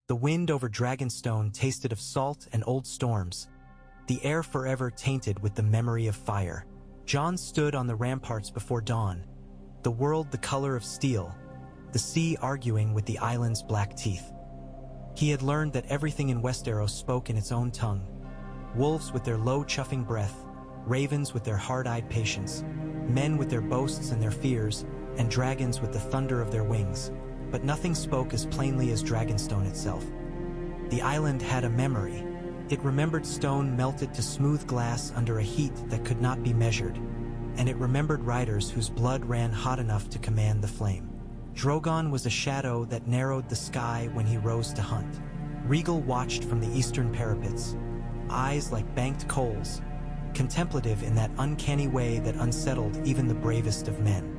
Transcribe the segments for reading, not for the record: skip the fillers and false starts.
The wind over Dragonstone tasted of salt and old storms, the air forever tainted with the memory of fire. Jon stood on the ramparts before dawn, the world the color of steel, the sea arguing with the island's black teeth. He had learned that everything in Westeros spoke in its own tongue. Wolves with their low chuffing breath, ravens with their hard-eyed patience, men with their boasts and their fears, and dragons with the thunder of their wings. But nothing spoke as plainly as Dragonstone itself. The island had a memory. It remembered stone melted to smooth glass under a heat that could not be measured, and it remembered riders whose blood ran hot enough to command the flame. Drogon was a shadow that narrowed the sky when he rose to hunt. Rhaegal watched from the eastern parapets, eyes like banked coals, contemplative in that uncanny way that unsettled even the bravest of men.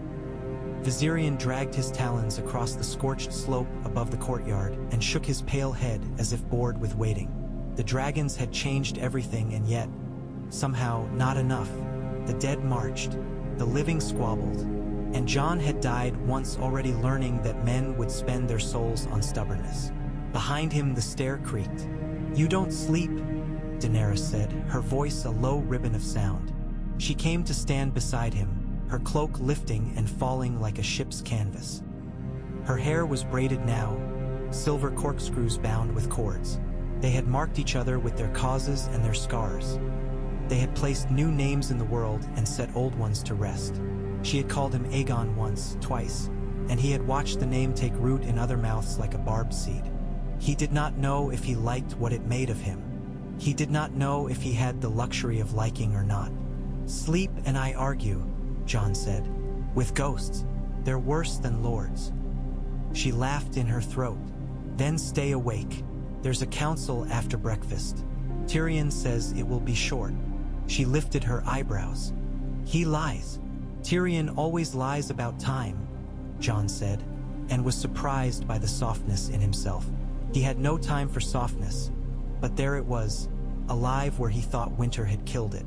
Viserion dragged his talons across the scorched slope above the courtyard and shook his pale head as if bored with waiting. The dragons had changed everything, and yet, somehow, not enough. The dead marched, the living squabbled, and Jon had died once already learning that men would spend their souls on stubbornness. Behind him the stair creaked. "You don't sleep," Daenerys said, her voice a low ribbon of sound. She came to stand beside him, her cloak lifting and falling like a ship's canvas. Her hair was braided now, silver corkscrews bound with cords. They had marked each other with their causes and their scars. They had placed new names in the world and set old ones to rest. She had called him Aegon once, twice, and he had watched the name take root in other mouths like a barbed seed. He did not know if he liked what it made of him. He did not know if he had the luxury of liking or not. "Sleep and I argue," Jon said. "With ghosts, they're worse than lords." She laughed in her throat. "Then stay awake. There's a council after breakfast. Tyrion says it will be short." She lifted her eyebrows. "He lies. Tyrion always lies about time," Jon said, and was surprised by the softness in himself. He had no time for softness, but there it was, alive where he thought winter had killed it.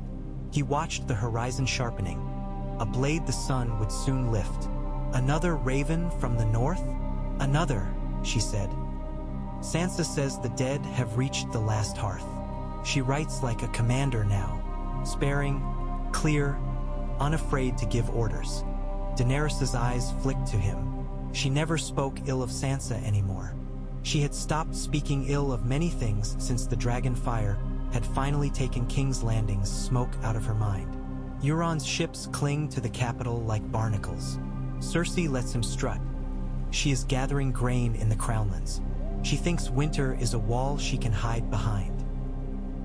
He watched the horizon sharpening, a blade the sun would soon lift. "Another raven from the north?" "Another," she said. "Sansa says the dead have reached the last hearth. She writes like a commander now, sparing, clear, unafraid to give orders." Daenerys' eyes flicked to him. She never spoke ill of Sansa anymore. She had stopped speaking ill of many things since the dragon fire had finally taken King's Landing's smoke out of her mind. Euron's ships cling to the capital like barnacles. Cersei lets him strut. She is gathering grain in the Crownlands. She thinks winter is a wall she can hide behind.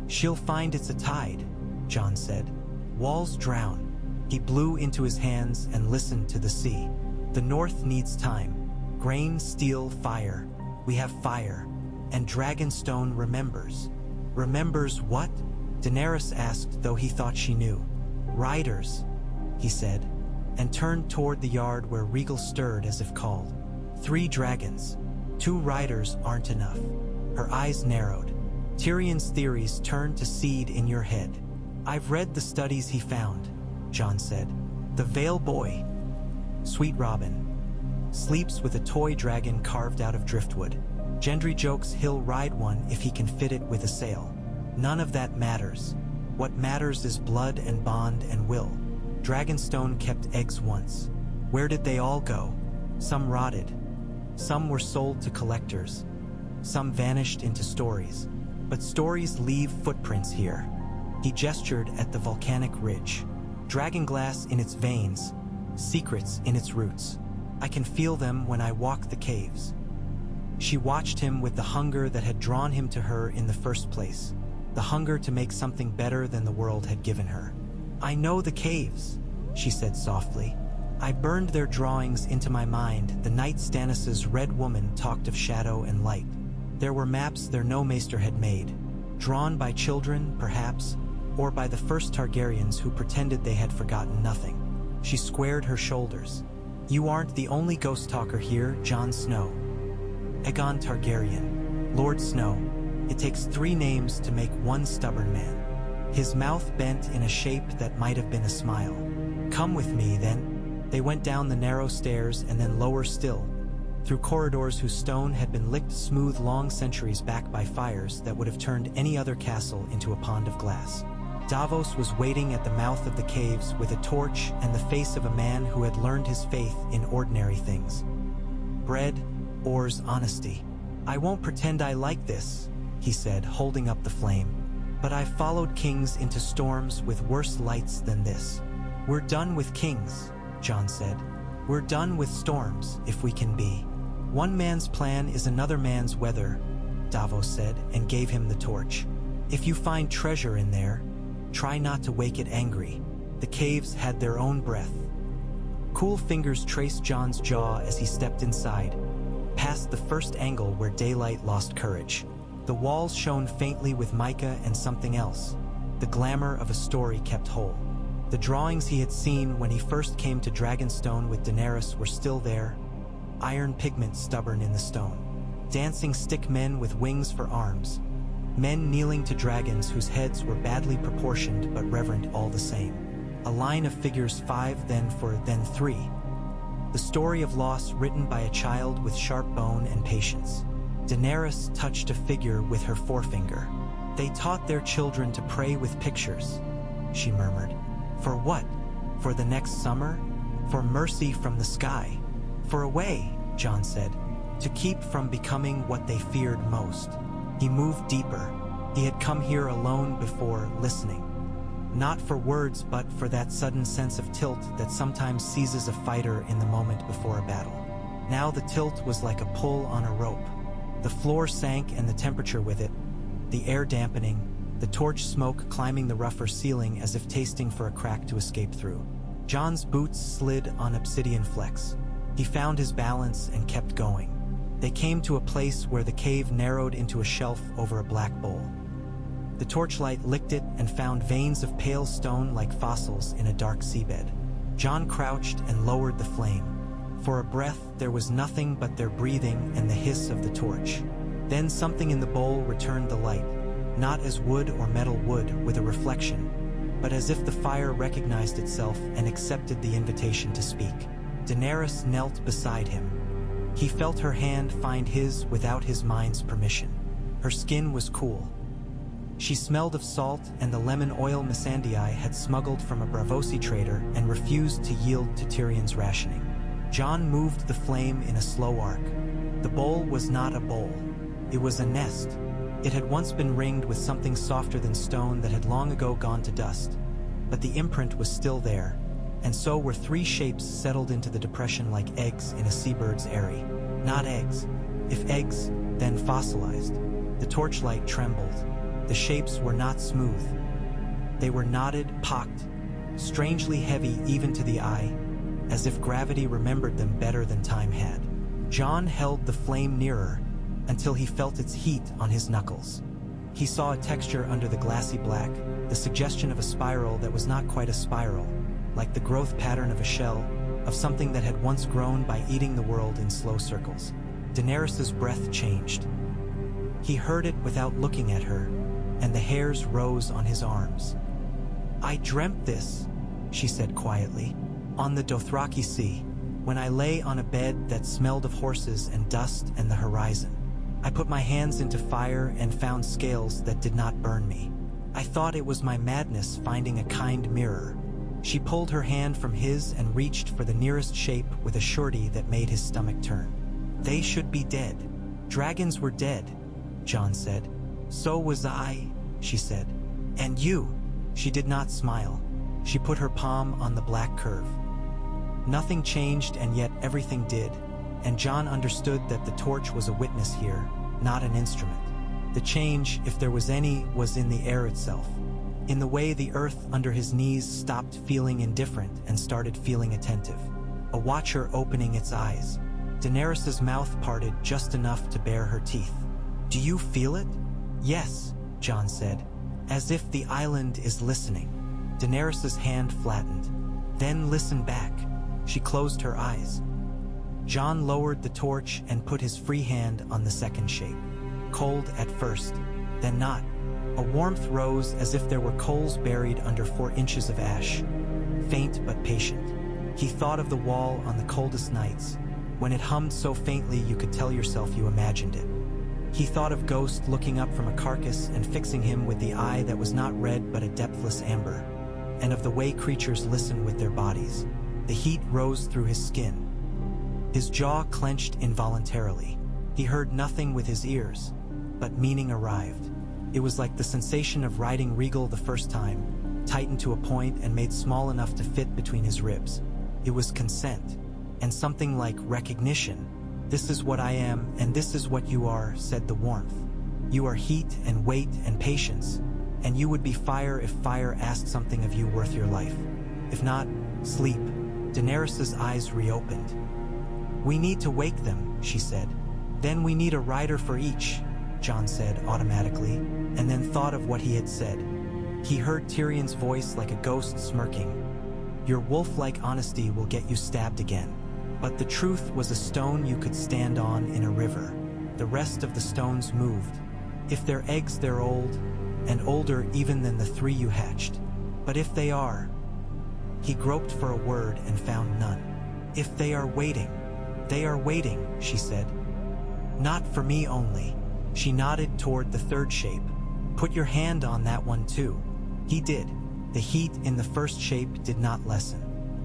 "She'll find it's a tide," Jon said. "Walls drown." He blew into his hands and listened to the sea. "The north needs time. Grain, steel, fire. We have fire. And Dragonstone remembers." "Remembers what?" Daenerys asked, though he thought she knew. "Riders," he said, and turned toward the yard where Rhaegal stirred as if called. "3 dragons. 2 riders aren't enough." Her eyes narrowed. "Tyrion's theories turn to seed in your head." "I've read the studies he found," Jon said. "The Vale boy, Sweet Robin, sleeps with a toy dragon carved out of driftwood. Gendry jokes he'll ride one if he can fit it with a sail. None of that matters. What matters is blood and bond and will. Dragonstone kept eggs once. Where did they all go? Some rotted. Some were sold to collectors. Some vanished into stories. But stories leave footprints here." He gestured at the volcanic ridge. "Dragonglass in its veins, secrets in its roots. I can feel them when I walk the caves." She watched him with the hunger that had drawn him to her in the first place, the hunger to make something better than the world had given her. "I know the caves," she said softly. "I burned their drawings into my mind the night Stannis' Red Woman talked of shadow and light. There were maps their no-maester had made, drawn by children, perhaps, or by the first Targaryens who pretended they had forgotten nothing." She squared her shoulders. "You aren't the only ghost talker here, Jon Snow. Aegon Targaryen, Lord Snow. It takes 3 names to make one stubborn man." His mouth bent in a shape that might have been a smile. "Come with me, then." They went down the narrow stairs and then lower still, through corridors whose stone had been licked smooth long centuries back by fires that would have turned any other castle into a pond of glass. Davos was waiting at the mouth of the caves with a torch and the face of a man who had learned his faith in ordinary things. Bread, oars, honesty. "I won't pretend I like this," he said, holding up the flame. "But I've followed kings into storms with worse lights than this." "We're done with kings," Jon said. "We're done with storms, if we can be. One man's plan is another man's weather," Davos said, and gave him the torch. "If you find treasure in there, try not to wake it angry." The caves had their own breath. Cool fingers traced Jon's jaw as he stepped inside, past the first angle where daylight lost courage. The walls shone faintly with mica and something else, the glamour of a story kept whole. The drawings he had seen when he first came to Dragonstone with Daenerys were still there, iron pigment stubborn in the stone. Dancing stick men with wings for arms. Men kneeling to dragons whose heads were badly proportioned but reverent all the same. A line of figures 5, then 4, then 3. The story of loss written by a child with sharp bone and patience. Daenerys touched a figure with her forefinger. "They taught their children to pray with pictures," she murmured. "For what? For the next summer? For mercy from the sky? For a way," Jon said, "to keep from becoming what they feared most." He moved deeper. He had come here alone before, listening. Not for words, but for that sudden sense of tilt that sometimes seizes a fighter in the moment before a battle. Now the tilt was like a pull on a rope. The floor sank and the temperature with it, the air dampening, the torch smoke climbing the rougher ceiling as if tasting for a crack to escape through. Jon's boots slid on obsidian flecks. He found his balance and kept going. They came to a place where the cave narrowed into a shelf over a black bowl. The torchlight licked it and found veins of pale stone like fossils in a dark seabed. Jon crouched and lowered the flame. For a breath, there was nothing but their breathing and the hiss of the torch. Then something in the bowl returned the light, not as wood or metal would with a reflection, but as if the fire recognized itself and accepted the invitation to speak. Daenerys knelt beside him. He felt her hand find his without his mind's permission. Her skin was cool. She smelled of salt and the lemon oil Missandei had smuggled from a Braavosi trader and refused to yield to Tyrion's rationing. Jon moved the flame in a slow arc. The bowl was not a bowl. It was a nest. It had once been ringed with something softer than stone that had long ago gone to dust. But the imprint was still there, and so were 3 shapes settled into the depression like eggs in a seabird's eyrie. Not eggs. If eggs, then fossilized. The torchlight trembled. The shapes were not smooth. They were knotted, pocked, strangely heavy even to the eye, as if gravity remembered them better than time had. Jon held the flame nearer until he felt its heat on his knuckles. He saw a texture under the glassy black, the suggestion of a spiral that was not quite a spiral, like the growth pattern of a shell, of something that had once grown by eating the world in slow circles. Daenerys's breath changed. He heard it without looking at her, and the hairs rose on his arms. "I dreamt this," she said quietly, "on the Dothraki Sea, when I lay on a bed that smelled of horses and dust and the horizon. I put my hands into fire and found scales that did not burn me. I thought it was my madness finding a kind mirror." She pulled her hand from his and reached for the nearest shape with a surety that made his stomach turn. "They should be dead. Dragons were dead," Jon said. "So was I," she said. "And you." She did not smile. She put her palm on the black curve. Nothing changed, and yet everything did, and Jon understood that the torch was a witness here, not an instrument. The change, if there was any, was in the air itself, in the way the earth under his knees stopped feeling indifferent and started feeling attentive. A watcher opening its eyes. Daenerys's mouth parted just enough to bare her teeth. "Do you feel it?" "Yes," Jon said, "as if the island is listening." Daenerys's hand flattened. "Then listen back." She closed her eyes. Jon lowered the torch and put his free hand on the second shape. Cold at first, then not. A warmth rose as if there were coals buried under 4 inches of ash. Faint but patient. He thought of the wall on the coldest nights, when it hummed so faintly you could tell yourself you imagined it. He thought of Ghost looking up from a carcass and fixing him with the eye that was not red but a depthless amber, and of the way creatures listen with their bodies. The heat rose through his skin. His jaw clenched involuntarily. He heard nothing with his ears, but meaning arrived. It was like the sensation of riding regal the first time, tightened to a point and made small enough to fit between his ribs. It was consent, and something like recognition. "This is what I am, and this is what you are," said the warmth. "You are heat and weight and patience, and you would be fire if fire asked something of you worth your life. If not, sleep." Daenerys's eyes reopened. "We need to wake them," she said. "Then we need a rider for each," Jon said automatically, and then thought of what he had said. He heard Tyrion's voice like a ghost smirking. "Your wolf-like honesty will get you stabbed again." But the truth was a stone you could stand on in a river. The rest of the stones moved. If they're eggs, they're old, and older even than the 3 you hatched. But if they are... He groped for a word and found none. "If they are waiting, she said. "Not for me only." She nodded toward the 3rd shape. "Put your hand on that one too." He did. The heat in the 1st shape did not lessen.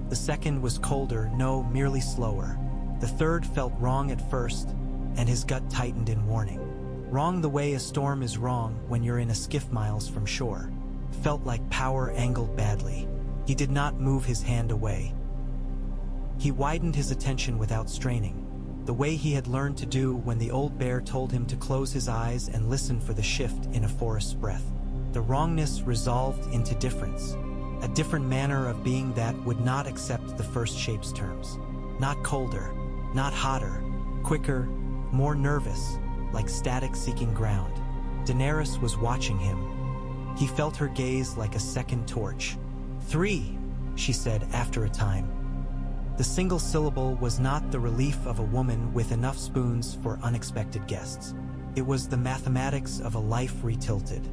The 2nd was colder, no, merely slower. The 3rd felt wrong at first, and his gut tightened in warning. Wrong the way a storm is wrong when you're in a skiff miles from shore. Felt like power angled badly. He did not move his hand away. He widened his attention without straining, the way he had learned to do when the old bear told him to close his eyes and listen for the shift in a forest's breath. The wrongness resolved into difference, a different manner of being that would not accept the 1st shape's terms. Not colder, not hotter, quicker, more nervous, like static seeking ground. Daenerys was watching him. He felt her gaze like a second torch. 3, she said after a time. The single syllable was not the relief of a woman with enough spoons for unexpected guests. It was the mathematics of a life retilted.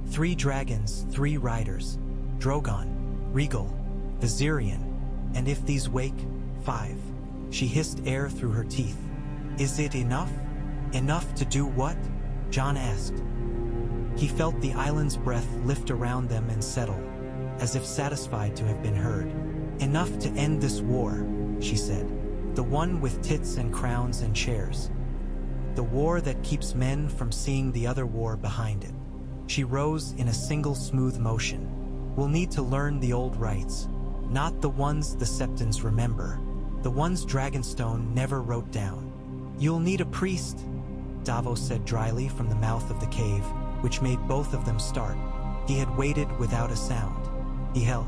3 dragons, 3 riders, Drogon, Regal, Viserion, and if these wake, 5. She hissed air through her teeth. "Is it enough? Enough to do what?" Jon asked. He felt the island's breath lift around them and settle, as if satisfied to have been heard. "Enough to end this war," she said. "The one with tits and crowns and chairs. The war that keeps men from seeing the other war behind it." She rose in a single smooth motion. "We'll need to learn the old rites, not the ones the Septons remember, the ones Dragonstone never wrote down." "You'll need a priest," Davos said dryly from the mouth of the cave, which made both of them start. He had waited without a sound. He held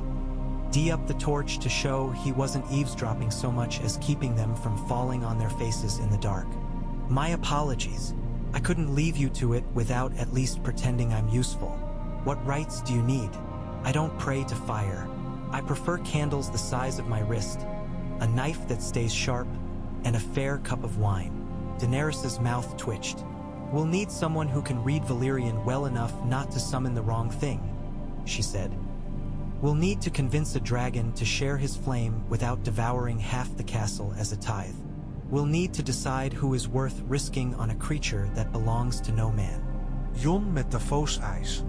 up the torch to show he wasn't eavesdropping so much as keeping them from falling on their faces in the dark. "My apologies. I couldn't leave you to it without at least pretending I'm useful. What rights do you need? I don't pray to fire. I prefer candles the size of my wrist, a knife that stays sharp, and a fair cup of wine." Daenerys's mouth twitched. "We'll need someone who can read Valyrian well enough not to summon the wrong thing," she said. "We'll need to convince a dragon to share his flame without devouring half the castle as a tithe. We'll need to decide who is worth risking on a creature that belongs to no man." Jon met de voosijs.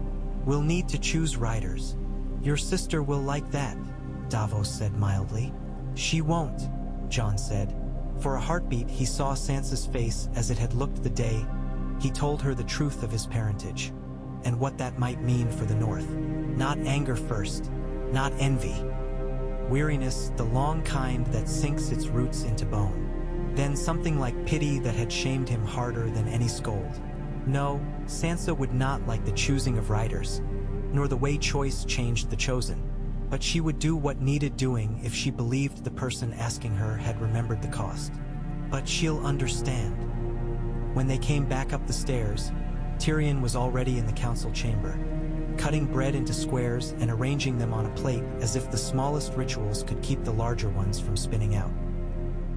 "We'll need to choose riders. Your sister will like that," Davos said mildly. "She won't," Jon said. For a heartbeat he saw Sansa's face as it had looked the day he told her the truth of his parentage, and what that might mean for the North. Not anger first, not envy. Weariness, the long kind that sinks its roots into bone. Then something like pity that had shamed him harder than any scold. No, Sansa would not like the choosing of riders, nor the way choice changed the chosen. But she would do what needed doing if she believed the person asking her had remembered the cost. But she'll understand. When they came back up the stairs, Tyrion was already in the council chamber, cutting bread into squares and arranging them on a plate as if the smallest rituals could keep the larger ones from spinning out.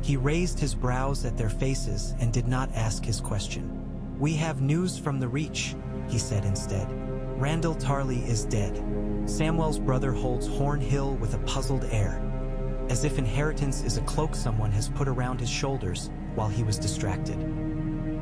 He raised his brows at their faces and did not ask his question. "We have news from the Reach," he said instead. "Randall Tarley is dead." Samwell's brother holds Horn Hill with a puzzled air. As if inheritance is a cloak someone has put around his shoulders, while he was distracted.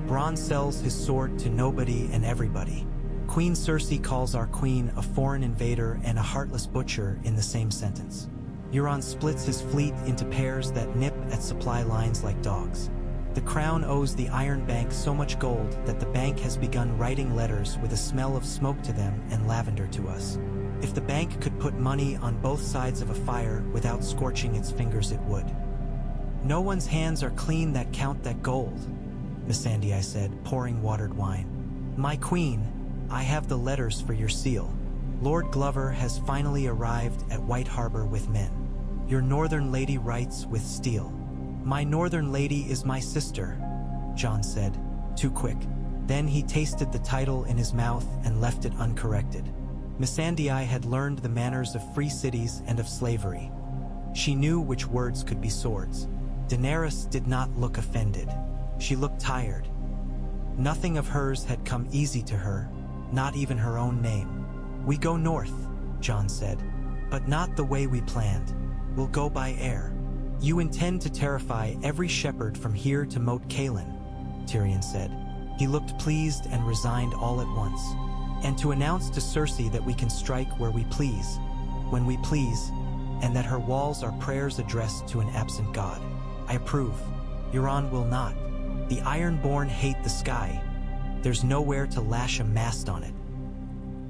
Bronn sells his sword to nobody and everybody. Queen Cersei calls our queen a foreign invader and a heartless butcher in the same sentence. Euron splits his fleet into pairs that nip at supply lines like dogs. The crown owes the Iron Bank so much gold that the bank has begun writing letters with a smell of smoke to them and lavender to us. If the bank could put money on both sides of a fire without scorching its fingers, it would. No one's hands are clean that count that gold, Missandei said, pouring watered wine. My queen, I have the letters for your seal. Lord Glover has finally arrived at White Harbor with men. Your northern lady writes with steel. My northern lady is my sister, Jon said, too quick. Then he tasted the title in his mouth and left it uncorrected. Missandei had learned the manners of free cities and of slavery. She knew which words could be swords. Daenerys did not look offended. She looked tired. Nothing of hers had come easy to her, not even her own name. We go north, Jon said, but not the way we planned. We'll go by air. You intend to terrify every shepherd from here to Moat Cailin, Tyrion said. He looked pleased and resigned all at once. And to announce to Cersei that we can strike where we please, when we please, and that her walls are prayers addressed to an absent god. I approve. Euron will not. The Ironborn hate the sky. There's nowhere to lash a mast on it.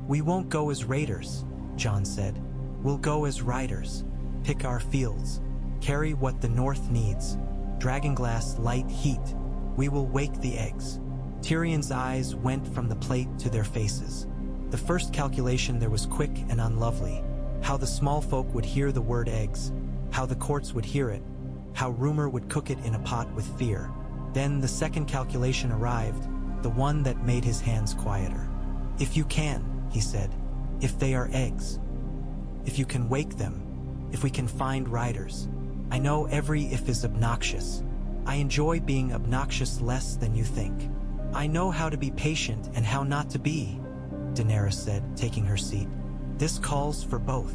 We won't go as raiders, Jon said. We'll go as riders. Pick our fields. Carry what the North needs. Dragonglass light heat. We will wake the eggs. Tyrion's eyes went from the plate to their faces. The first calculation there was quick and unlovely. How the small folk would hear the word eggs. How the courts would hear it. How rumor would cook it in a pot with fear. Then the second calculation arrived, the one that made his hands quieter. If you can, he said. If they are eggs. If you can wake them. If we can find riders. I know every if is obnoxious. I enjoy being obnoxious less than you think. I know how to be patient and how not to be, Daenerys said, taking her seat. This calls for both.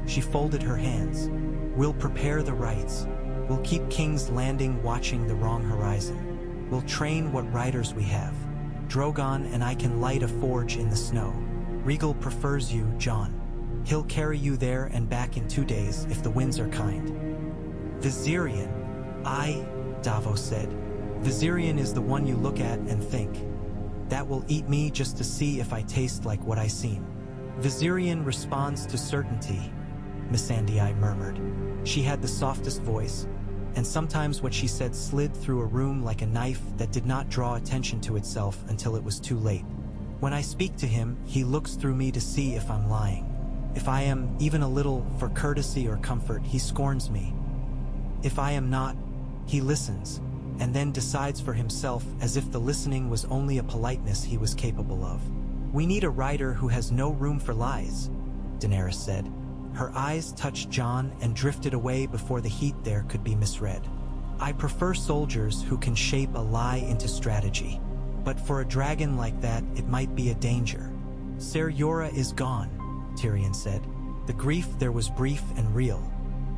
She folded her hands. We'll prepare the rites. We'll keep King's Landing watching the wrong horizon. We'll train what riders we have. Drogon and I can light a forge in the snow. Rhaegal prefers you, Jon. He'll carry you there and back in 2 days if the winds are kind. Viserion. Davos said. Viserion is the one you look at and think. That will eat me just to see if I taste like what I seem. Viserion responds to certainty, Missandei murmured. She had the softest voice, and sometimes what she said slid through a room like a knife that did not draw attention to itself until it was too late. When I speak to him, he looks through me to see if I'm lying. If I am even a little for courtesy or comfort, he scorns me. If I am not, he listens, and then decides for himself as if the listening was only a politeness he was capable of. We need a rider who has no room for lies, Daenerys said. Her eyes touched Jon and drifted away before the heat there could be misread. I prefer soldiers who can shape a lie into strategy. But for a dragon like that, it might be a danger. Ser Jorah is gone, Tyrion said. The grief there was brief and real.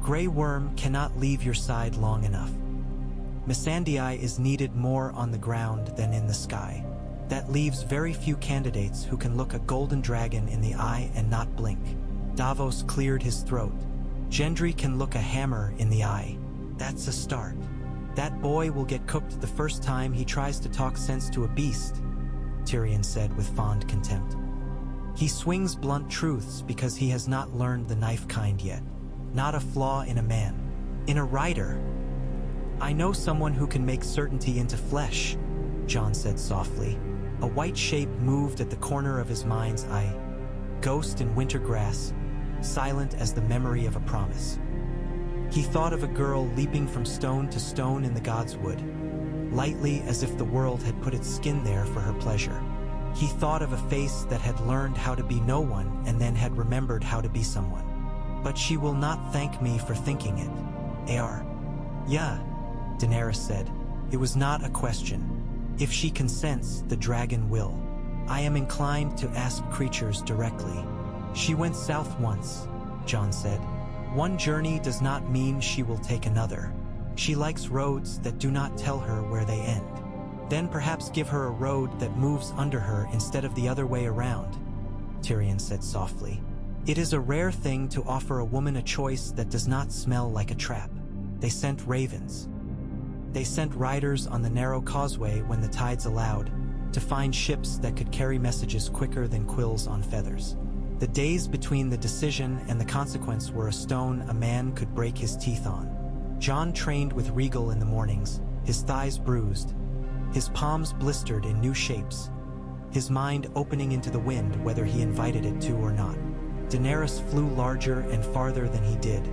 Grey Worm cannot leave your side long enough. Missandei is needed more on the ground than in the sky. That leaves very few candidates who can look a golden dragon in the eye and not blink. Davos cleared his throat. Gendry can look a hammer in the eye. That's a start. That boy will get cooked the first time he tries to talk sense to a beast, Tyrion said with fond contempt. He swings blunt truths because he has not learned the knife kind yet. Not a flaw in a man. In a rider. I know someone who can make certainty into flesh, Jon said softly. A white shape moved at the corner of his mind's eye. Ghost in winter grass, silent as the memory of a promise. He thought of a girl leaping from stone to stone in the godswood, lightly as if the world had put its skin there for her pleasure. He thought of a face that had learned how to be no one and then had remembered how to be someone. But she will not thank me for thinking it. Ear. Yeah, Daenerys said. It was not a question. If she consents, the dragon will. I am inclined to ask creatures directly. She went south once, Jon said. One journey does not mean she will take another. She likes roads that do not tell her where they end. Then perhaps give her a road that moves under her instead of the other way around, Tyrion said softly. It is a rare thing to offer a woman a choice that does not smell like a trap. They sent ravens. They sent riders on the narrow causeway when the tides allowed, to find ships that could carry messages quicker than quills on feathers. The days between the decision and the consequence were a stone a man could break his teeth on. Jon trained with Regal in the mornings, his thighs bruised, his palms blistered in new shapes, his mind opening into the wind whether he invited it to or not. Daenerys flew larger and farther than he did,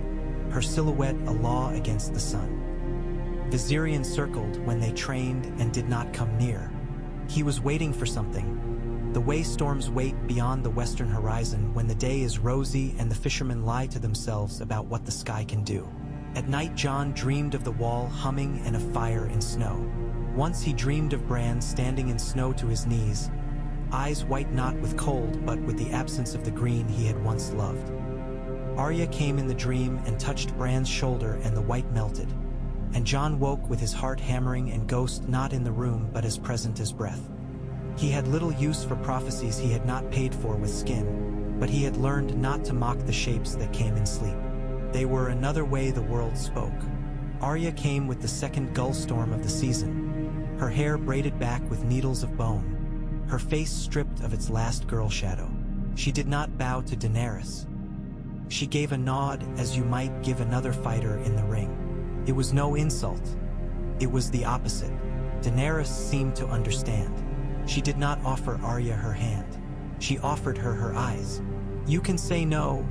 her silhouette a law against the sun. Viserion circled when they trained and did not come near. He was waiting for something, the way storms wait beyond the western horizon when the day is rosy and the fishermen lie to themselves about what the sky can do. At night, Jon dreamed of the wall humming and of fire in snow. Once he dreamed of Bran standing in snow to his knees, eyes white not with cold but with the absence of the green he had once loved. Arya came in the dream and touched Bran's shoulder and the white melted, and Jon woke with his heart hammering and Ghost not in the room but as present as breath. He had little use for prophecies he had not paid for with skin, but he had learned not to mock the shapes that came in sleep. They were another way the world spoke. Arya came with the second gull storm of the season, her hair braided back with needles of bone, her face stripped of its last girl shadow. She did not bow to Daenerys. She gave a nod as you might give another fighter in the ring. It was no insult. It was the opposite. Daenerys seemed to understand. She did not offer Arya her hand. She offered her her eyes. You can say no,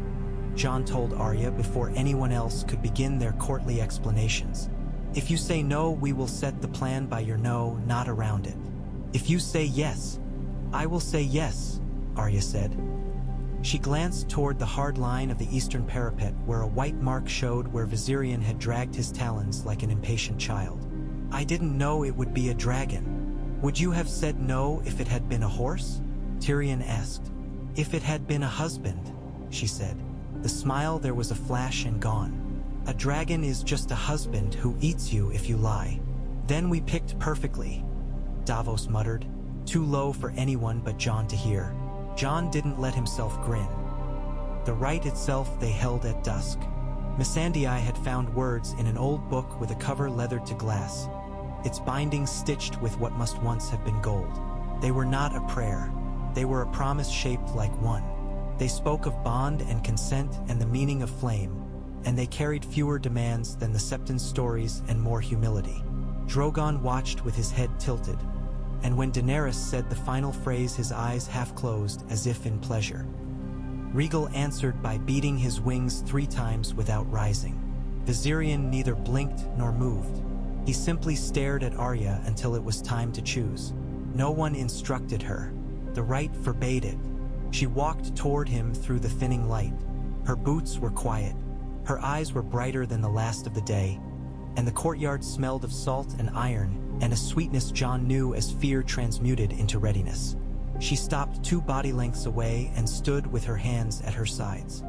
Jon told Arya before anyone else could begin their courtly explanations. If you say no, we will set the plan by your no, not around it. If you say yes, I will say yes, Arya said. She glanced toward the hard line of the eastern parapet where a white mark showed where Viserion had dragged his talons like an impatient child. I didn't know it would be a dragon. Would you have said no if it had been a horse? Tyrion asked. If it had been a husband, she said. The smile there was a flash and gone. A dragon is just a husband who eats you if you lie. Then we picked perfectly, Davos muttered, too low for anyone but Jon to hear. Jon didn't let himself grin. The right itself they held at dusk. Missandei had found words in an old book with a cover leathered to glass, its binding stitched with what must once have been gold. They were not a prayer. They were a promise shaped like one. They spoke of bond and consent and the meaning of flame, and they carried fewer demands than the Septon's stories and more humility. Drogon watched with his head tilted, and when Daenerys said the final phrase his eyes half closed as if in pleasure. Regal answered by beating his wings 3 times without rising. Viserion neither blinked nor moved. He simply stared at Arya until it was time to choose. No one instructed her. The right forbade it. She walked toward him through the thinning light. Her boots were quiet. Her eyes were brighter than the last of the day, and the courtyard smelled of salt and iron and a sweetness Jon knew as fear transmuted into readiness. She stopped 2 body lengths away and stood with her hands at her sides.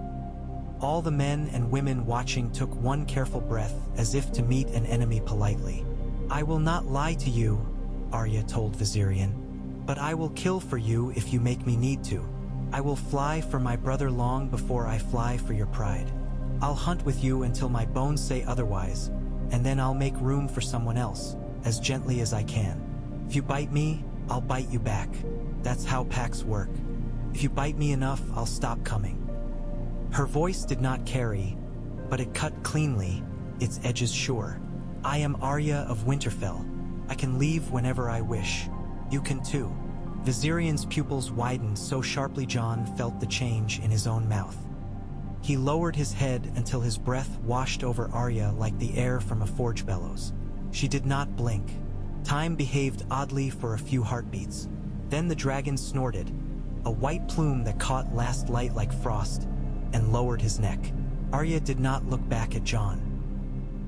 All the men and women watching took one careful breath as if to meet an enemy politely. I will not lie to you, Arya told Viserion, but I will kill for you if you make me need to. I will fly for my brother long before I fly for your pride. I'll hunt with you until my bones say otherwise, and then I'll make room for someone else, as gently as I can. If you bite me, I'll bite you back. That's how packs work. If you bite me enough, I'll stop coming. Her voice did not carry, but it cut cleanly, its edges sure. I am Arya of Winterfell. I can leave whenever I wish. You can too. Viserion's pupils widened so sharply Jon felt the change in his own mouth. He lowered his head until his breath washed over Arya like the air from a forge bellows. She did not blink. Time behaved oddly for a few heartbeats. Then the dragon snorted, a white plume that caught last light like frost, and lowered his neck. Arya did not look back at Jon.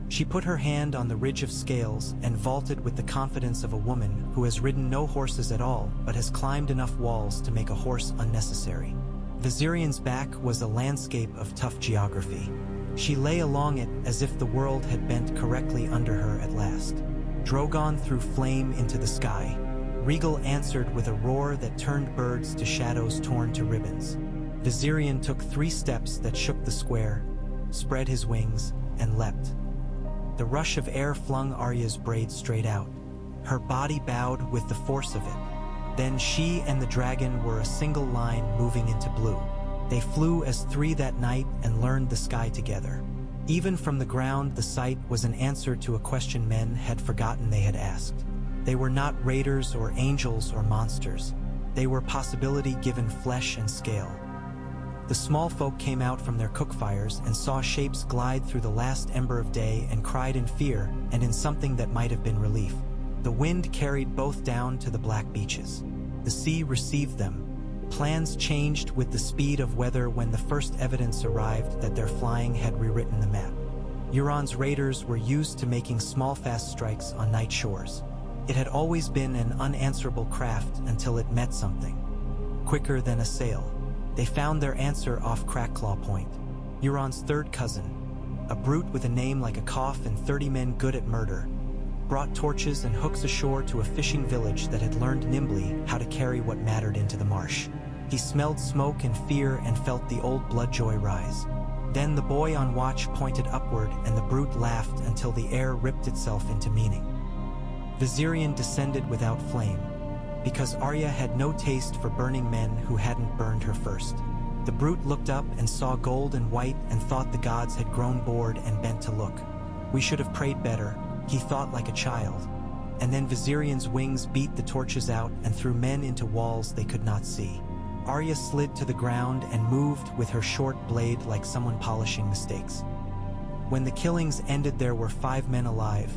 She put her hand on the ridge of scales and vaulted with the confidence of a woman who has ridden no horses at all but has climbed enough walls to make a horse unnecessary. Viserion's back was a landscape of tough geography. She lay along it as if the world had bent correctly under her at last. Drogon threw flame into the sky. Regal answered with a roar that turned birds to shadows torn to ribbons. Viserion took 3 steps that shook the square, spread his wings, and leapt. The rush of air flung Arya's braid straight out. Her body bowed with the force of it. Then she and the dragon were a single line moving into blue. They flew as 3 that night and learned the sky together. Even from the ground, the sight was an answer to a question men had forgotten they had asked. They were not raiders or angels or monsters. They were possibility given flesh and scale. The small folk came out from their cook fires and saw shapes glide through the last ember of day and cried in fear and in something that might have been relief. The wind carried both down to the black beaches. The sea received them. Plans changed with the speed of weather when the first evidence arrived that their flying had rewritten the map. Euron's raiders were used to making small fast strikes on night shores. It had always been an unanswerable craft until it met something. Quicker than a sail. They found their answer off Crackclaw Point. Euron's 3rd cousin, a brute with a name like a cough and 30 men good at murder, brought torches and hooks ashore to a fishing village that had learned nimbly how to carry what mattered into the marsh. He smelled smoke and fear and felt the old bloodjoy rise. Then the boy on watch pointed upward and the brute laughed until the air ripped itself into meaning. Viserion descended without flame, because Arya had no taste for burning men who hadn't burned her first. The brute looked up and saw gold and white and thought the gods had grown bored and bent to look. We should have prayed better, he thought like a child. And then Viserion's wings beat the torches out and threw men into walls they could not see. Arya slid to the ground and moved with her short blade like someone polishing mistakes. When the killings ended, there were 5 men alive,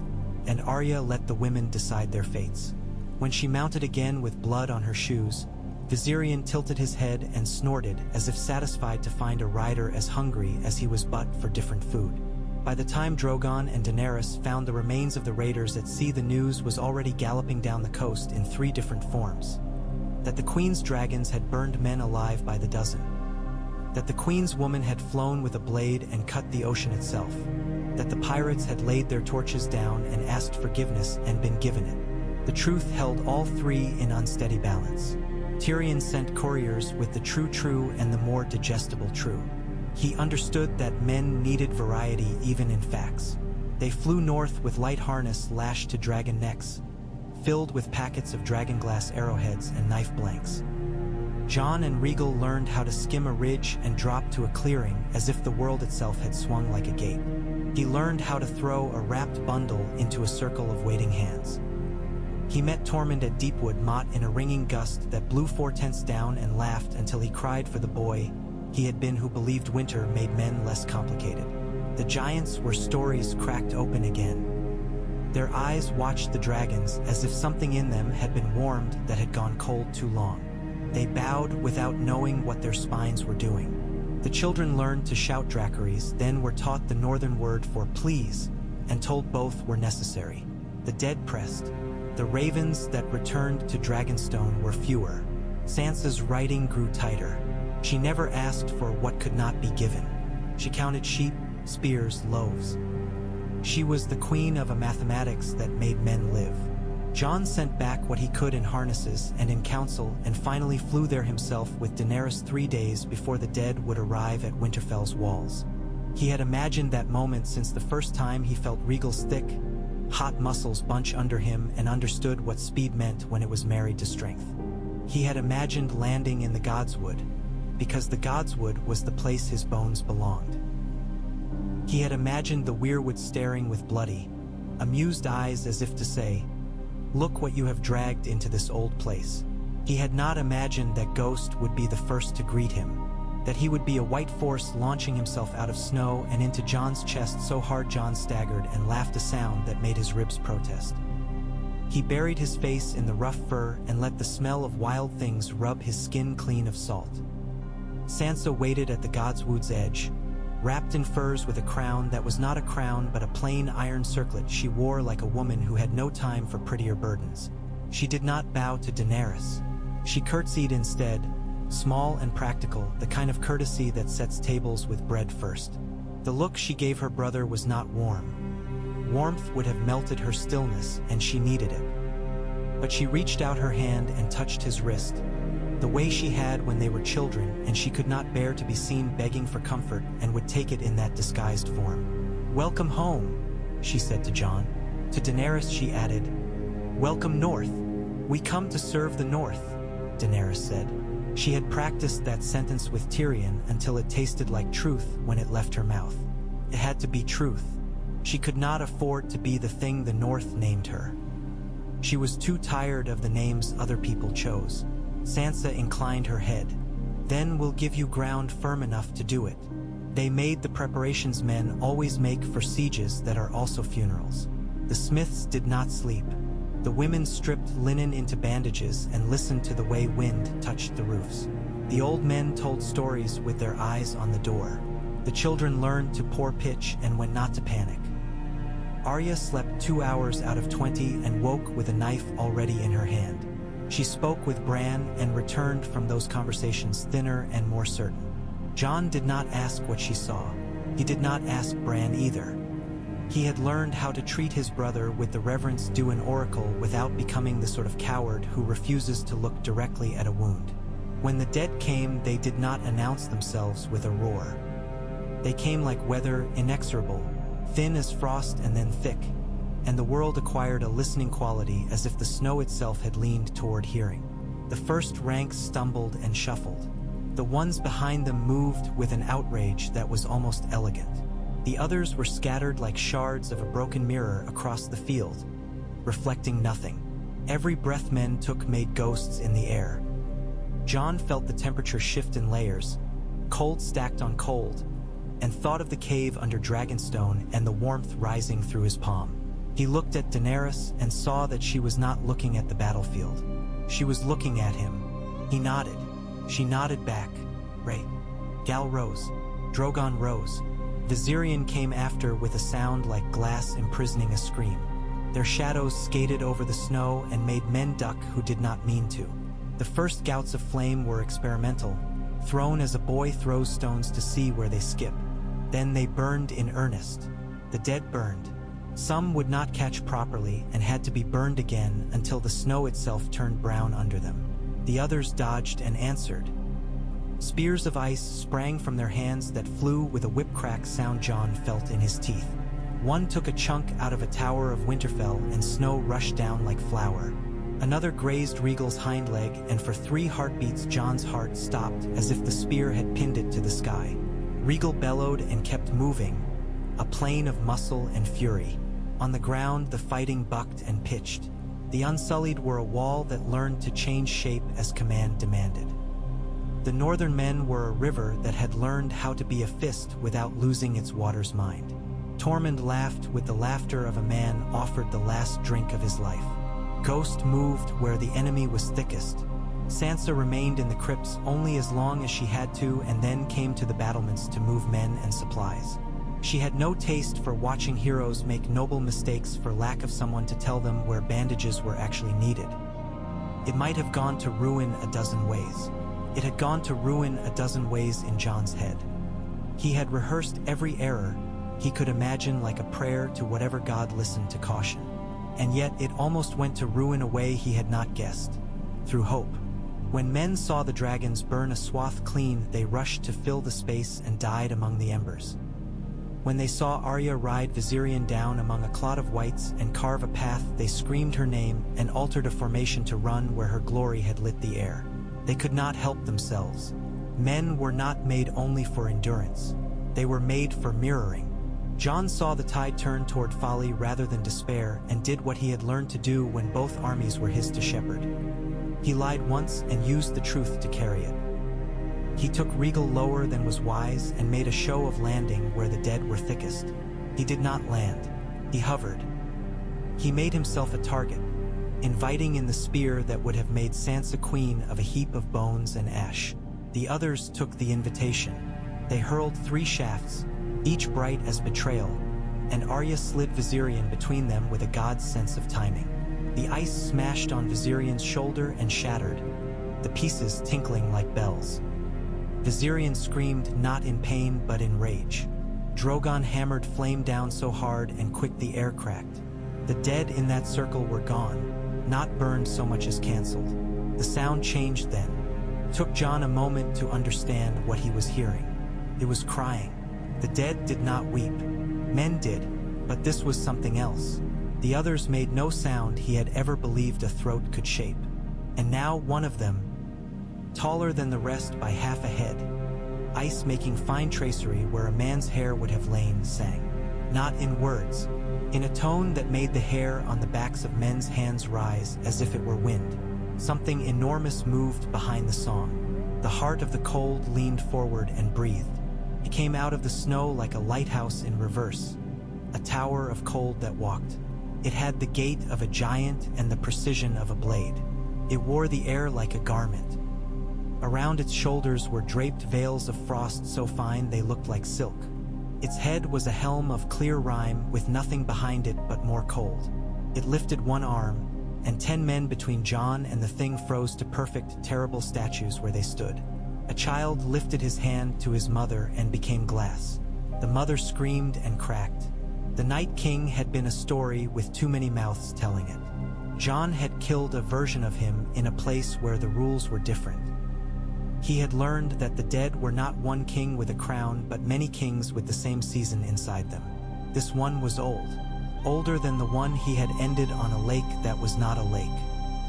and Arya let the women decide their fates. When she mounted again with blood on her shoes, Viserion tilted his head and snorted as if satisfied to find a rider as hungry as he was but for different food. By the time Drogon and Daenerys found the remains of the raiders at sea, the news was already galloping down the coast in 3 different forms. That the Queen's dragons had burned men alive by the dozen. That the Queen's woman had flown with a blade and cut the ocean itself. That the pirates had laid their torches down and asked forgiveness and been given it. The truth held all 3 in unsteady balance. Tyrion sent couriers with the true and the more digestible true. He understood that men needed variety even in facts. They flew north with light harness lashed to dragon necks, filled with packets of dragonglass arrowheads and knife blanks. Jon and Regal learned how to skim a ridge and drop to a clearing as if the world itself had swung like a gate. He learned how to throw a wrapped bundle into a circle of waiting hands. He met Tormund at Deepwood Motte in a ringing gust that blew 4 tents down and laughed until he cried for the boy he had been who believed winter made men less complicated. The giants were stories cracked open again. Their eyes watched the dragons as if something in them had been warmed that had gone cold too long. They bowed without knowing what their spines were doing. The children learned to shout Dracarys, then were taught the northern word for please, and told both were necessary. The dead pressed. The ravens that returned to Dragonstone were fewer. Sansa's writing grew tighter. She never asked for what could not be given. She counted sheep, spears, loaves. She was the queen of a mathematics that made men live. Jon sent back what he could in harnesses and in council, and finally flew there himself with Daenerys 3 days before the dead would arrive at Winterfell's walls. He had imagined that moment since the first time he felt Regal's thick, hot muscles bunch under him and understood what speed meant when it was married to strength. He had imagined landing in the Godswood, because the Godswood was the place his bones belonged. He had imagined the weirwood staring with bloody, amused eyes as if to say, "Look what you have dragged into this old place." He had not imagined that Ghost would be the first to greet him, that he would be a white force launching himself out of snow and into Jon's chest so hard Jon staggered and laughed a sound that made his ribs protest. He buried his face in the rough fur and let the smell of wild things rub his skin clean of salt. Sansa waited at the Godswood's edge, wrapped in furs with a crown that was not a crown but a plain iron circlet she wore like a woman who had no time for prettier burdens. She did not bow to Daenerys. She curtsied instead, small and practical, the kind of courtesy that sets tables with bread first. The look she gave her brother was not warm. Warmth would have melted her stillness, and she needed it. But she reached out her hand and touched his wrist, the way she had when they were children, and she could not bear to be seen begging for comfort and would take it in that disguised form. "Welcome home," she said to Jon. To Daenerys she added, "Welcome north. We come to serve the north," Daenerys said. She had practiced that sentence with Tyrion until it tasted like truth when it left her mouth. It had to be truth. She could not afford to be the thing the North named her. She was too tired of the names other people chose. Sansa inclined her head. "Then we'll give you ground firm enough to do it." They made the preparations men always make for sieges that are also funerals. The smiths did not sleep. The women stripped linen into bandages and listened to the way wind touched the roofs. The old men told stories with their eyes on the door. The children learned to pour pitch and when not to panic. Arya slept 2 hours out of 20 and woke with a knife already in her hand. She spoke with Bran and returned from those conversations thinner and more certain. Jon did not ask what she saw. He did not ask Bran either. He had learned how to treat his brother with the reverence due an oracle without becoming the sort of coward who refuses to look directly at a wound. When the dead came, they did not announce themselves with a roar. They came like weather, inexorable, thin as frost and then thick, and the world acquired a listening quality as if the snow itself had leaned toward hearing. The first ranks stumbled and shuffled. The ones behind them moved with an outrage that was almost elegant. The others were scattered like shards of a broken mirror across the field, reflecting nothing. Every breath men took made ghosts in the air. Jon felt the temperature shift in layers, cold stacked on cold, and thought of the cave under Dragonstone and the warmth rising through his palm. He looked at Daenerys and saw that she was not looking at the battlefield. She was looking at him. He nodded. She nodded back. Right. Gal rose. Drogon rose. Viserion came after with a sound like glass imprisoning a scream. Their shadows skated over the snow and made men duck who did not mean to. The first gouts of flame were experimental, thrown as a boy throws stones to see where they skip. Then they burned in earnest. The dead burned. Some would not catch properly and had to be burned again until the snow itself turned brown under them. The others dodged and answered. Spears of ice sprang from their hands that flew with a whip-crack sound Jon felt in his teeth. One took a chunk out of a tower of Winterfell and snow rushed down like flour. Another grazed Rhaegal's hind leg, and for 3 heartbeats Jon's heart stopped as if the spear had pinned it to the sky. Rhaegal bellowed and kept moving, a plain of muscle and fury. On the ground the fighting bucked and pitched. The Unsullied were a wall that learned to change shape as command demanded. The northern men were a river that had learned how to be a fist without losing its water's mind. Tormund laughed with the laughter of a man offered the last drink of his life. Ghost moved where the enemy was thickest. Sansa remained in the crypts only as long as she had to and then came to the battlements to move men and supplies. She had no taste for watching heroes make noble mistakes for lack of someone to tell them where bandages were actually needed. It might have gone to ruin a dozen ways. It had gone to ruin a dozen ways in Jon's head. He had rehearsed every error he could imagine like a prayer to whatever God listened to caution. And yet it almost went to ruin a way he had not guessed, through hope. When men saw the dragons burn a swath clean, they rushed to fill the space and died among the embers. When they saw Arya ride Viserion down among a clot of whites and carve a path, they screamed her name and altered a formation to run where her glory had lit the air. They could not help themselves. Men were not made only for endurance. They were made for mirroring. Jon saw the tide turn toward folly rather than despair and did what he had learned to do when both armies were his to shepherd. He lied once and used the truth to carry it. He took Rhaegal lower than was wise and made a show of landing where the dead were thickest. He did not land. He hovered. He made himself a target, inviting in the spear that would have made Sansa queen of a heap of bones and ash. The others took the invitation. They hurled 3 shafts, each bright as betrayal, and Arya slid Viserion between them with a god's sense of timing. The ice smashed on Viserion's shoulder and shattered, the pieces tinkling like bells. Viserion screamed not in pain but in rage. Drogon hammered flame down so hard and quick the air cracked. The dead in that circle were gone, not burned so much as cancelled. The sound changed then. Took Jon a moment to understand what he was hearing. It was crying. The dead did not weep. Men did, but this was something else. The others made no sound he had ever believed a throat could shape. And now one of them, taller than the rest by half a head, ice making fine tracery where a man's hair would have lain, sang. Not in words, in a tone that made the hair on the backs of men's hands rise as if it were wind. Something enormous moved behind the song. The heart of the cold leaned forward and breathed. It came out of the snow like a lighthouse in reverse, a tower of cold that walked. It had the gait of a giant and the precision of a blade. It wore the air like a garment. Around its shoulders were draped veils of frost so fine they looked like silk. Its head was a helm of clear rime with nothing behind it but more cold. It lifted one arm, and 10 men between Jon and the thing froze to perfect, terrible statues where they stood. A child lifted his hand to his mother and became glass. The mother screamed and cracked. The Night King had been a story with too many mouths telling it. Jon had killed a version of him in a place where the rules were different. He had learned that the dead were not one king with a crown but many kings with the same season inside them. This one was old. Older than the one he had ended on a lake that was not a lake.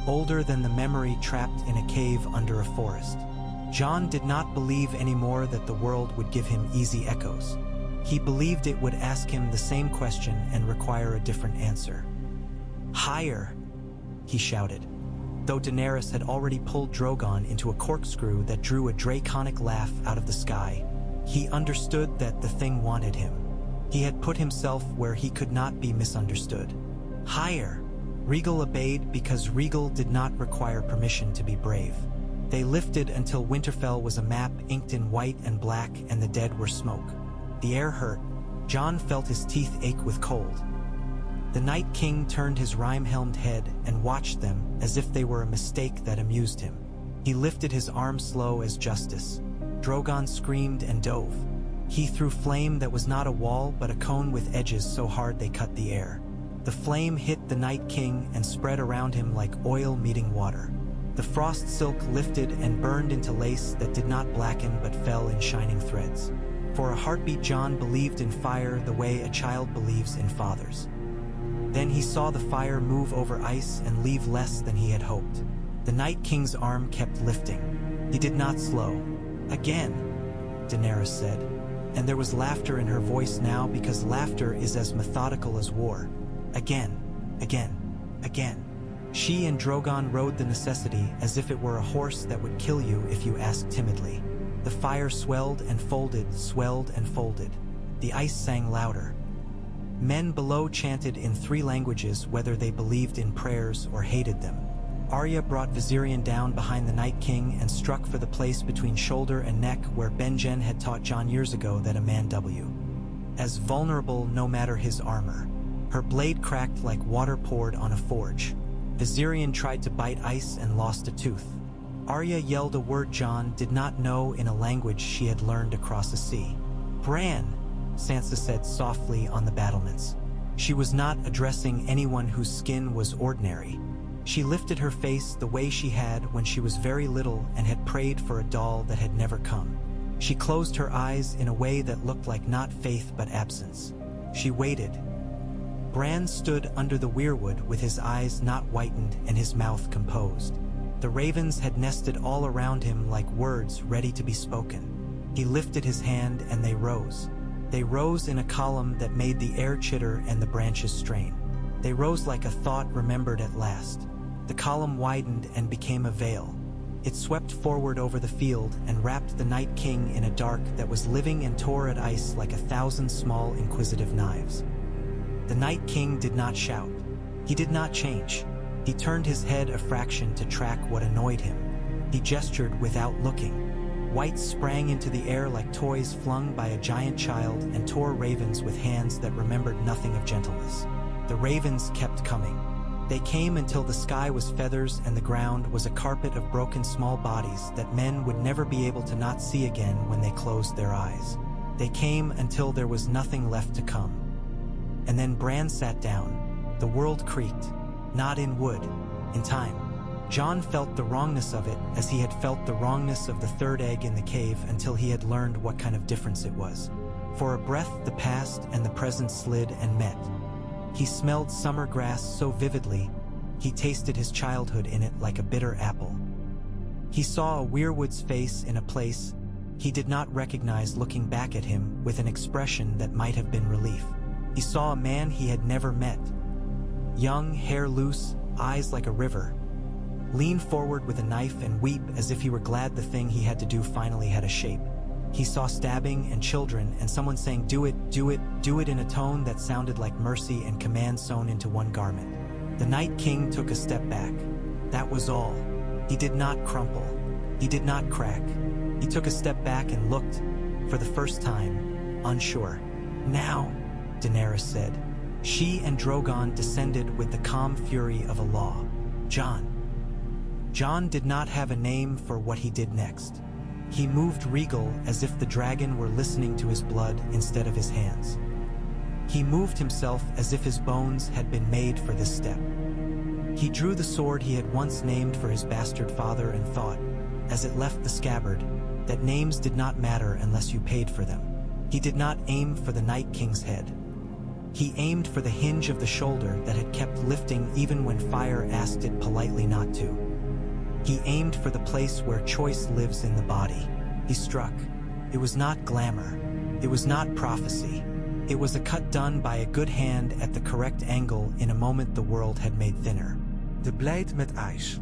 Older than the memory trapped in a cave under a forest. Jon did not believe anymore that the world would give him easy echoes. He believed it would ask him the same question and require a different answer. "Higher!" he shouted. Though Daenerys had already pulled Drogon into a corkscrew that drew a draconic laugh out of the sky, he understood that the thing wanted him. He had put himself where he could not be misunderstood. "Higher!" Rhaegal obeyed because Rhaegal did not require permission to be brave. They lifted until Winterfell was a map inked in white and black and the dead were smoke. The air hurt. Jon felt his teeth ache with cold. The Night King turned his rime-helmed head and watched them as if they were a mistake that amused him. He lifted his arm slow as justice. Drogon screamed and dove. He threw flame that was not a wall but a cone with edges so hard they cut the air. The flame hit the Night King and spread around him like oil meeting water. The frost silk lifted and burned into lace that did not blacken but fell in shining threads. For a heartbeat Jon believed in fire the way a child believes in fathers. Then he saw the fire move over ice and leave less than he had hoped. The Night King's arm kept lifting. He did not slow. "Again," Daenerys said, and there was laughter in her voice now because laughter is as methodical as war. "Again, again, again." She and Drogon rode the necessity as if it were a horse that would kill you if you asked timidly. The fire swelled and folded, swelled and folded. The ice sang louder. Men below chanted in 3 languages whether they believed in prayers or hated them. Arya brought Viserion down behind the Night King and struck for the place between shoulder and neck where Benjen had taught Jon years ago that a man W. as vulnerable no matter his armor. Her blade cracked like water poured on a forge. Viserion tried to bite ice and lost a tooth. Arya yelled a word Jon did not know in a language she had learned across a sea. "Bran," Sansa said softly on the battlements. She was not addressing anyone whose skin was ordinary. She lifted her face the way she had when she was very little and had prayed for a doll that had never come. She closed her eyes in a way that looked like not faith but absence. She waited. Bran stood under the weirwood with his eyes not whitened and his mouth composed. The ravens had nested all around him like words ready to be spoken. He lifted his hand and they rose. They rose in a column that made the air chitter and the branches strain. They rose like a thought remembered at last. The column widened and became a veil. It swept forward over the field and wrapped the Night King in a dark that was living and tore at ice like 1,000 small inquisitive knives. The Night King did not shout. He did not change. He turned his head a fraction to track what annoyed him. He gestured without looking. White sprang into the air like toys flung by a giant child and tore ravens with hands that remembered nothing of gentleness. The ravens kept coming. They came until the sky was feathers and the ground was a carpet of broken small bodies that men would never be able to not see again when they closed their eyes. They came until there was nothing left to come. And then Bran sat down. The world creaked, not in wood, in time. Jon felt the wrongness of it as he had felt the wrongness of the third egg in the cave until he had learned what kind of difference it was. For a breath, the past and the present slid and met. He smelled summer grass so vividly, he tasted his childhood in it like a bitter apple. He saw a weirwood's face in a place he did not recognize looking back at him with an expression that might have been relief. He saw a man he had never met. Young, hair loose, eyes like a river. Lean forward with a knife and weep as if he were glad the thing he had to do finally had a shape. He saw stabbing and children and someone saying, "Do it, do it, do it," in a tone that sounded like mercy and command sewn into one garment. The Night King took a step back. That was all. He did not crumple. He did not crack. He took a step back and looked, for the first time, unsure. "Now," Daenerys said. She and Drogon descended with the calm fury of a law. Jon. Jon did not have a name for what he did next. He moved regal as if the dragon were listening to his blood instead of his hands. He moved himself as if his bones had been made for this step. He drew the sword he had once named for his bastard father and thought, as it left the scabbard, that names did not matter unless you paid for them. He did not aim for the Night King's head. He aimed for the hinge of the shoulder that had kept lifting even when fire asked it politely not to. He aimed for the place where choice lives in the body. He struck. It was not glamour. It was not prophecy. It was a cut done by a good hand at the correct angle in a moment the world had made thinner. De blade met ijs.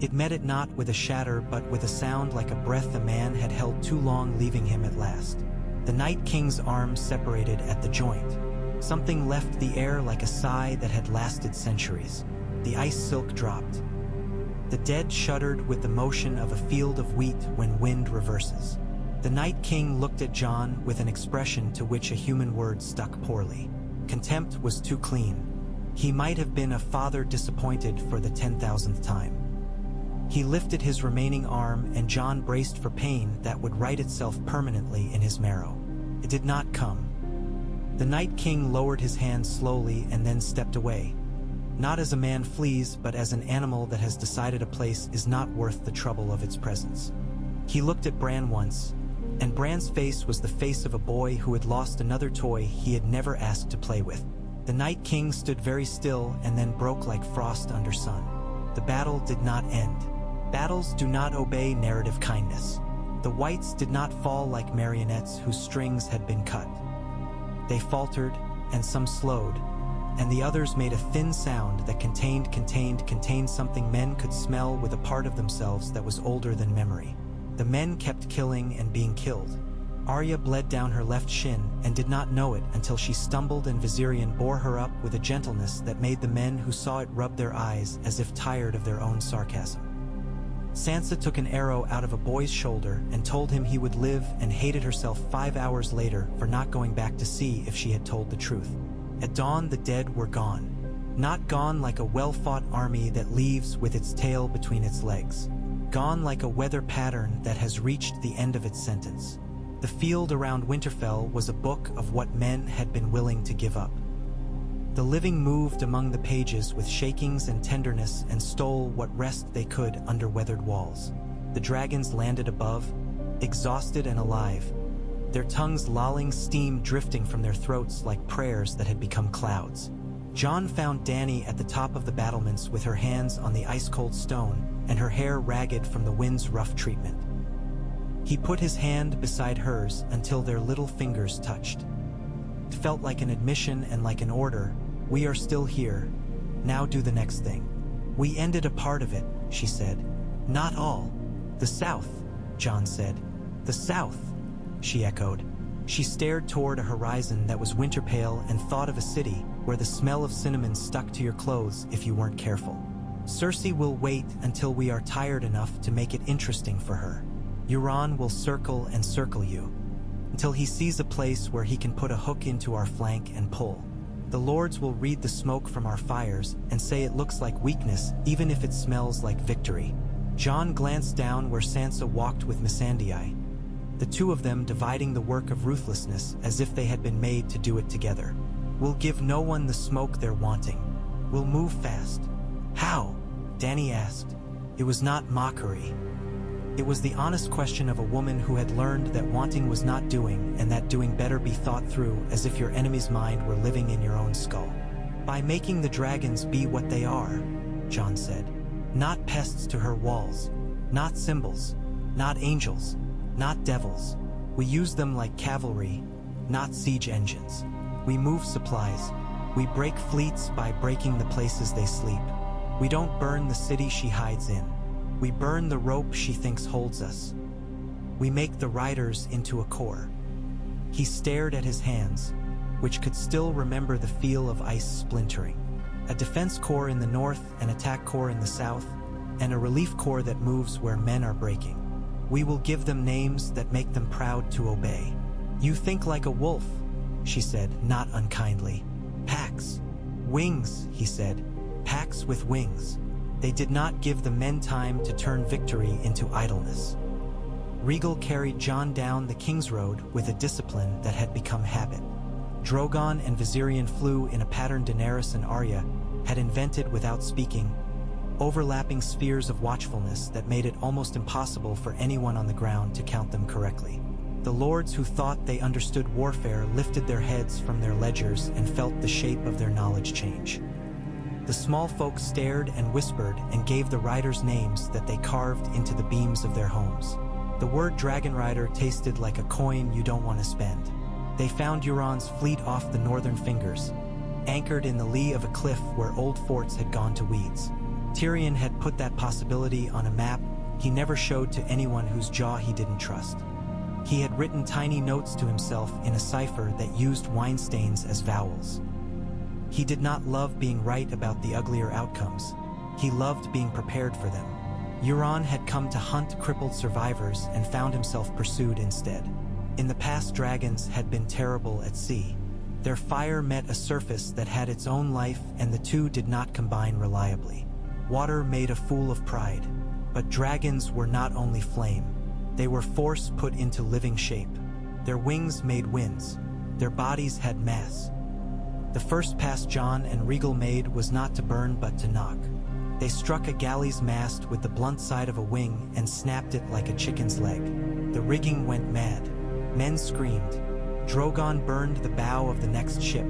It met it not with a shatter but with a sound like a breath a man had held too long, leaving him at last. The Night King's arms separated at the joint. Something left the air like a sigh that had lasted centuries. The ice silk dropped. The dead shuddered with the motion of a field of wheat when wind reverses. The Night King looked at Jon with an expression to which a human word stuck poorly. Contempt was too clean. He might have been a father disappointed for the 10,000th time. He lifted his remaining arm and Jon braced for pain that would write itself permanently in his marrow. It did not come. The Night King lowered his hand slowly and then stepped away. Not as a man flees, but as an animal that has decided a place is not worth the trouble of its presence. He looked at Bran once, and Bran's face was the face of a boy who had lost another toy he had never asked to play with. The Night King stood very still and then broke like frost under sun. The battle did not end. Battles do not obey narrative kindness. The whites did not fall like marionettes whose strings had been cut. They faltered, and some slowed, and the others made a thin sound that contained something men could smell with a part of themselves that was older than memory. The men kept killing and being killed. Arya bled down her left shin and did not know it until she stumbled and Viserion bore her up with a gentleness that made the men who saw it rub their eyes as if tired of their own sarcasm. Sansa took an arrow out of a boy's shoulder and told him he would live, and hated herself 5 hours later for not going back to see if she had told the truth. At dawn, the dead were gone. Not gone like a well-fought army that leaves with its tail between its legs. Gone like a weather pattern that has reached the end of its sentence. The field around Winterfell was a book of what men had been willing to give up. The living moved among the pages with shakings and tenderness and stole what rest they could under weathered walls. The dragons landed above, exhausted and alive, their tongues lolling, steam drifting from their throats like prayers that had become clouds. Jon found Dany at the top of the battlements with her hands on the ice-cold stone and her hair ragged from the wind's rough treatment. He put his hand beside hers until their little fingers touched. It felt like an admission and like an order. "We are still here. Now do the next thing." "We ended a part of it," she said. "Not all." "The South," Jon said. "The South," she echoed. She stared toward a horizon that was winter pale and thought of a city where the smell of cinnamon stuck to your clothes if you weren't careful. "Cersei will wait until we are tired enough to make it interesting for her. Euron will circle and circle you, until he sees a place where he can put a hook into our flank and pull. The lords will read the smoke from our fires and say it looks like weakness even if it smells like victory." Jon glanced down where Sansa walked with Missandei. the two of them dividing the work of ruthlessness as if they had been made to do it together. "We'll give no one the smoke they're wanting. We'll move fast." "How?" Danny asked. It was not mockery. It was the honest question of a woman who had learned that wanting was not doing, and that doing better be thought through as if your enemy's mind were living in your own skull. "By making the dragons be what they are," John said. "Not pests to her walls, not symbols, not angels, not devils. We use them like cavalry, not siege engines. We move supplies. We break fleets by breaking the places they sleep. We don't burn the city she hides in. We burn the rope she thinks holds us. We make the riders into a core." He stared at his hands, which could still remember the feel of ice splintering. "A defense corps in the north, an attack corps in the south, and a relief corps that moves where men are breaking. We will give them names that make them proud to obey." "You think like a wolf," she said, not unkindly. "Packs. Wings," he said. "Packs with wings." They did not give the men time to turn victory into idleness. Regal carried John down the King's Road with a discipline that had become habit. Drogon and Viserion flew in a pattern Daenerys and Arya had invented without speaking, overlapping spheres of watchfulness that made it almost impossible for anyone on the ground to count them correctly. The lords who thought they understood warfare lifted their heads from their ledgers and felt the shape of their knowledge change. The small folk stared and whispered and gave the riders names that they carved into the beams of their homes. The word Dragonrider tasted like a coin you don't want to spend. They found Euron's fleet off the northern fingers, anchored in the lee of a cliff where old forts had gone to weeds. Tyrion had put that possibility on a map he never showed to anyone whose jaw he didn't trust. He had written tiny notes to himself in a cipher that used wine stains as vowels. He did not love being right about the uglier outcomes. He loved being prepared for them. Euron had come to hunt crippled survivors and found himself pursued instead. In the past, dragons had been terrible at sea. Their fire met a surface that had its own life, and the two did not combine reliably. Water made a fool of pride, but dragons were not only flame. They were force put into living shape. Their wings made winds. Their bodies had mass. The first pass John and Regal made was not to burn but to knock. They struck a galley's mast with the blunt side of a wing and snapped it like a chicken's leg. The rigging went mad. Men screamed. Drogon burned the bow of the next ship,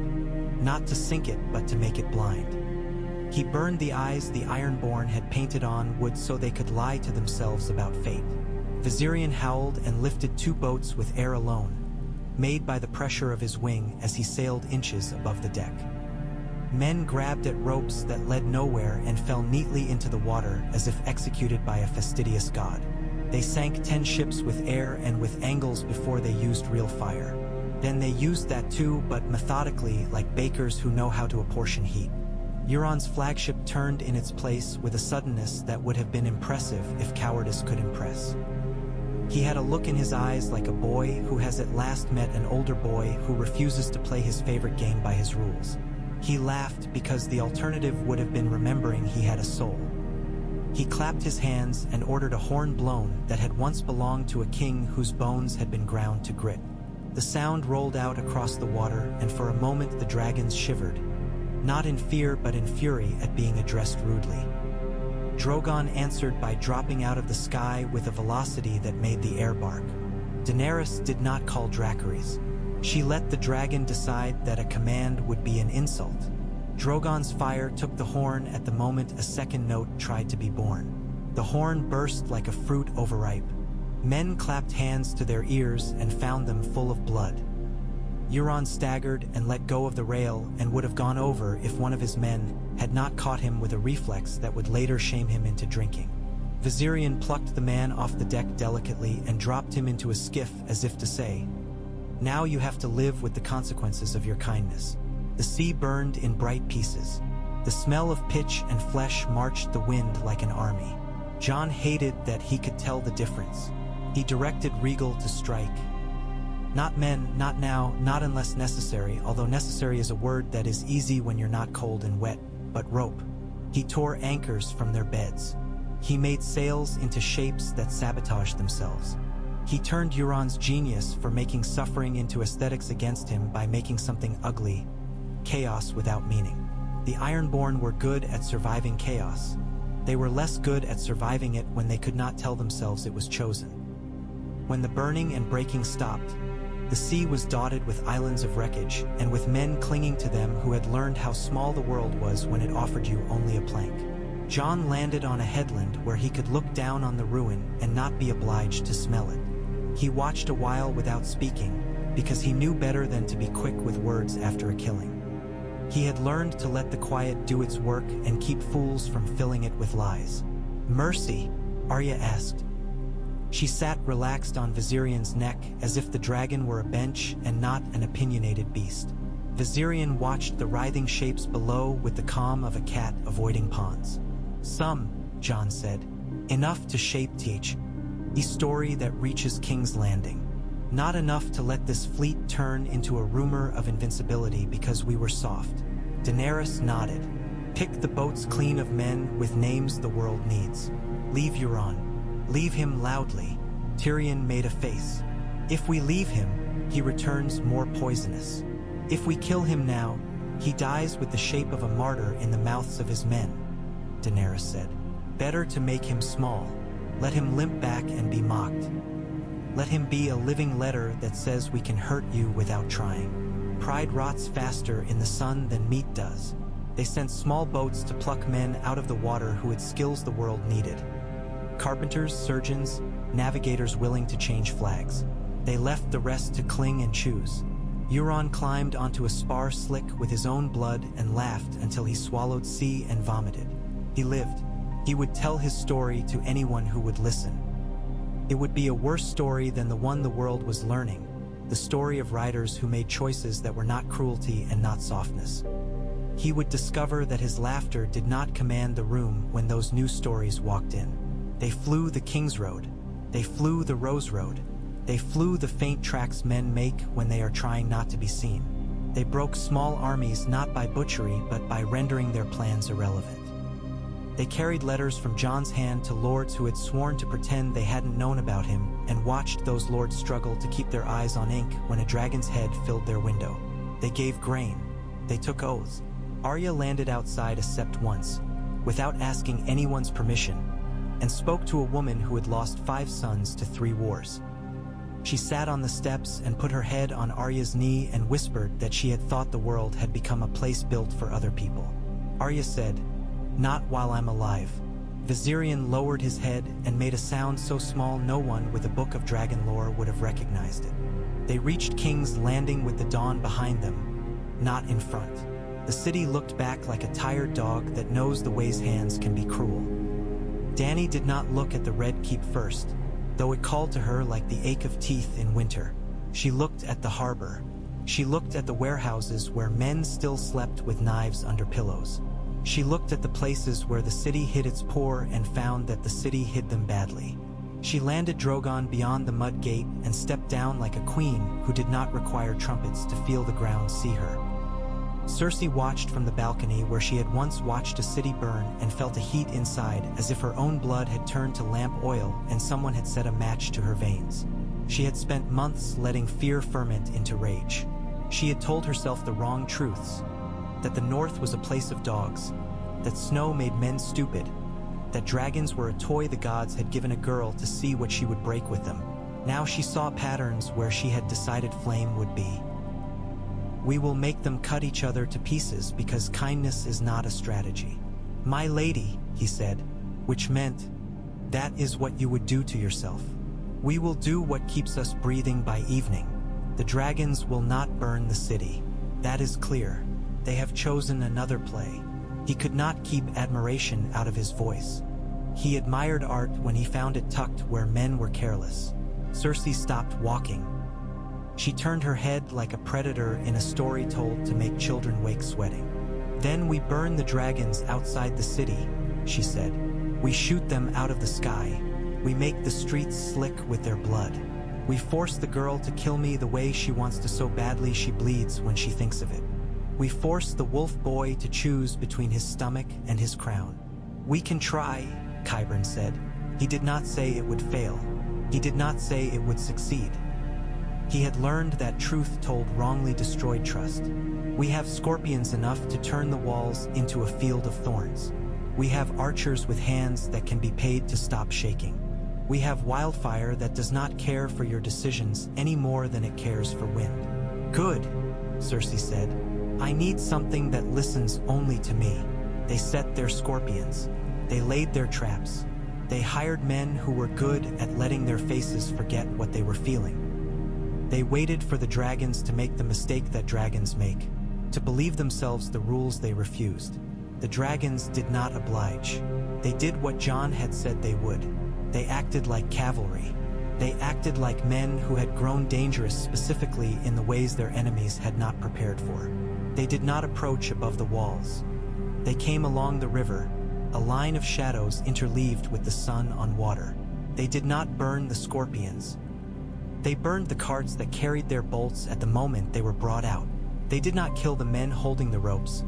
not to sink it but to make it blind. He burned the eyes the Ironborn had painted on wood so they could lie to themselves about fate. Viserion howled and lifted two boats with air alone, made by the pressure of his wing as he sailed inches above the deck. Men grabbed at ropes that led nowhere and fell neatly into the water as if executed by a fastidious god. They sank 10 ships with air and with angles before they used real fire. Then they used that too, but methodically, like bakers who know how to apportion heat. Euron's flagship turned in its place with a suddenness that would have been impressive if cowardice could impress. He had a look in his eyes like a boy who has at last met an older boy who refuses to play his favorite game by his rules. He laughed because the alternative would have been remembering he had a soul. He clapped his hands and ordered a horn blown that had once belonged to a king whose bones had been ground to grit. The sound rolled out across the water, and for a moment the dragons shivered, not in fear but in fury at being addressed rudely. Drogon answered by dropping out of the sky with a velocity that made the air bark. Daenerys did not call Dracarys. She let the dragon decide that a command would be an insult. Drogon's fire took the horn at the moment a second note tried to be born. The horn burst like a fruit overripe. Men clapped hands to their ears and found them full of blood. Euron staggered and let go of the rail and would have gone over if one of his men had not caught him with a reflex that would later shame him into drinking. Viserion plucked the man off the deck delicately and dropped him into a skiff as if to say, "Now you have to live with the consequences of your kindness." The sea burned in bright pieces. The smell of pitch and flesh marched the wind like an army. Jon hated that he could tell the difference. He directed Regal to strike. Not men, not now, not unless necessary, although necessary is a word that is easy when you're not cold and wet, but rope. He tore anchors from their beds. He made sails into shapes that sabotaged themselves. He turned Euron's genius for making suffering into aesthetics against him by making something ugly, chaos without meaning. The Ironborn were good at surviving chaos. They were less good at surviving it when they could not tell themselves it was chosen. When the burning and breaking stopped, the sea was dotted with islands of wreckage and with men clinging to them who had learned how small the world was when it offered you only a plank. Jon landed on a headland where he could look down on the ruin and not be obliged to smell it. He watched a while without speaking, because he knew better than to be quick with words after a killing. He had learned to let the quiet do its work and keep fools from filling it with lies. "Mercy?" Arya asked. She sat relaxed on Viserion's neck as if the dragon were a bench and not an opinionated beast. Viserion watched the writhing shapes below with the calm of a cat avoiding pawns. "Some," Jon said. "Enough to shape teach. A story that reaches King's Landing. Not enough to let this fleet turn into a rumor of invincibility because we were soft." Daenerys nodded. "Pick the boats clean of men with names the world needs. Leave Euron. Leave him loudly." Tyrion made a face. "If we leave him, he returns more poisonous. If we kill him now, he dies with the shape of a martyr in the mouths of his men," Daenerys said. "Better to make him small. Let him limp back and be mocked. Let him be a living letter that says we can hurt you without trying. Pride rots faster in the sun than meat does." They sent small boats to pluck men out of the water who had skills the world needed. Carpenters, surgeons, navigators willing to change flags. They left the rest to cling and choose. Euron climbed onto a spar slick with his own blood and laughed until he swallowed sea and vomited. He lived. He would tell his story to anyone who would listen. It would be a worse story than the one the world was learning, the story of riders who made choices that were not cruelty and not softness. He would discover that his laughter did not command the room when those new stories walked in. They flew the King's Road. They flew the Rose Road. They flew the faint tracks men make when they are trying not to be seen. They broke small armies not by butchery but by rendering their plans irrelevant. They carried letters from Jon's hand to lords who had sworn to pretend they hadn't known about him and watched those lords struggle to keep their eyes on ink when a dragon's head filled their window. They gave grain. They took oaths. Arya landed outside a sept once, without asking anyone's permission, and spoke to a woman who had lost 5 sons to 3 wars. She sat on the steps and put her head on Arya's knee and whispered that she had thought the world had become a place built for other people. Arya said, "Not while I'm alive." Viserion lowered his head and made a sound so small no one with a book of dragon lore would have recognized it. They reached King's Landing with the dawn behind them, not in front. The city looked back like a tired dog that knows the way's hands can be cruel. Dany did not look at the Red Keep first, though it called to her like the ache of teeth in winter. She looked at the harbor. She looked at the warehouses where men still slept with knives under pillows. She looked at the places where the city hid its poor and found that the city hid them badly. She landed Drogon beyond the mud gate and stepped down like a queen who did not require trumpets to feel the ground see her. Cersei watched from the balcony where she had once watched a city burn and felt a heat inside as if her own blood had turned to lamp oil and someone had set a match to her veins. She had spent months letting fear ferment into rage. She had told herself the wrong truths, that the North was a place of dogs, that snow made men stupid, that dragons were a toy the gods had given a girl to see what she would break with them. Now she saw patterns where she had decided flame would be. "We will make them cut each other to pieces because kindness is not a strategy." "My lady," he said, which meant, "That is what you would do to yourself. We will do what keeps us breathing by evening. The dragons will not burn the city. That is clear. They have chosen another play." He could not keep admiration out of his voice. He admired art when he found it tucked where men were careless. Cersei stopped walking. She turned her head like a predator in a story told to make children wake sweating. "Then we burn the dragons outside the city," she said. "We shoot them out of the sky. We make the streets slick with their blood. We force the girl to kill me the way she wants to so badly she bleeds when she thinks of it. We force the wolf boy to choose between his stomach and his crown." "We can try," Qyburn said. He did not say it would fail. He did not say it would succeed. He had learned that truth told wrongly destroyed trust. We have scorpions enough to turn the walls into a field of thorns. We have archers with hands that can be paid to stop shaking. We have wildfire that does not care for your decisions any more than it cares for wind. Good, Cersei said. I need something that listens only to me. They set their scorpions. They laid their traps. They hired men who were good at letting their faces forget what they were feeling. They waited for the dragons to make the mistake that dragons make, to believe themselves the rules they refused. The dragons did not oblige. They did what Jon had said they would. They acted like cavalry. They acted like men who had grown dangerous specifically in the ways their enemies had not prepared for. They did not approach above the walls. They came along the river, a line of shadows interleaved with the sun on water. They did not burn the scorpions. They burned the carts that carried their bolts at the moment they were brought out. They did not kill the men holding the ropes.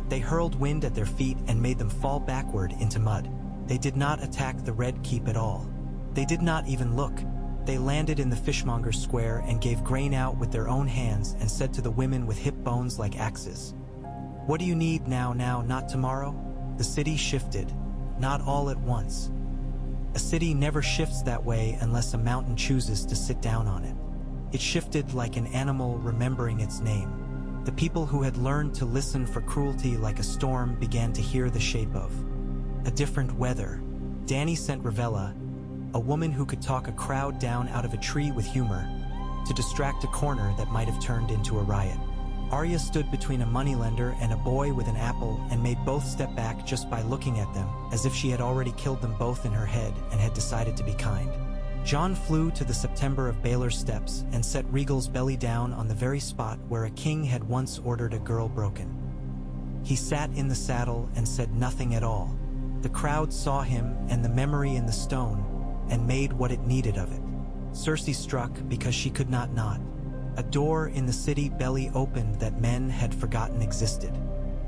They hurled wind at their feet and made them fall backward into mud. They did not attack the Red Keep at all. They did not even look. They landed in the fishmonger's square and gave grain out with their own hands and said to the women with hip bones like axes, "What do you need now, not tomorrow?" The city shifted, not all at once. A city never shifts that way unless a mountain chooses to sit down on it. It shifted like an animal remembering its name. The people who had learned to listen for cruelty like a storm began to hear the shape of a different weather. Dany sent Ravella, a woman who could talk a crowd down out of a tree with humor, to distract a corner that might have turned into a riot. Arya stood between a moneylender and a boy with an apple and made both step back just by looking at them, as if she had already killed them both in her head and had decided to be kind. Jon flew to the September of Baelor's steps and set Rhaegal's belly down on the very spot where a king had once ordered a girl broken. He sat in the saddle and said nothing at all. The crowd saw him and the memory in the stone and made what it needed of it. Cersei struck because she could not nod. A door in the city belly opened that men had forgotten existed.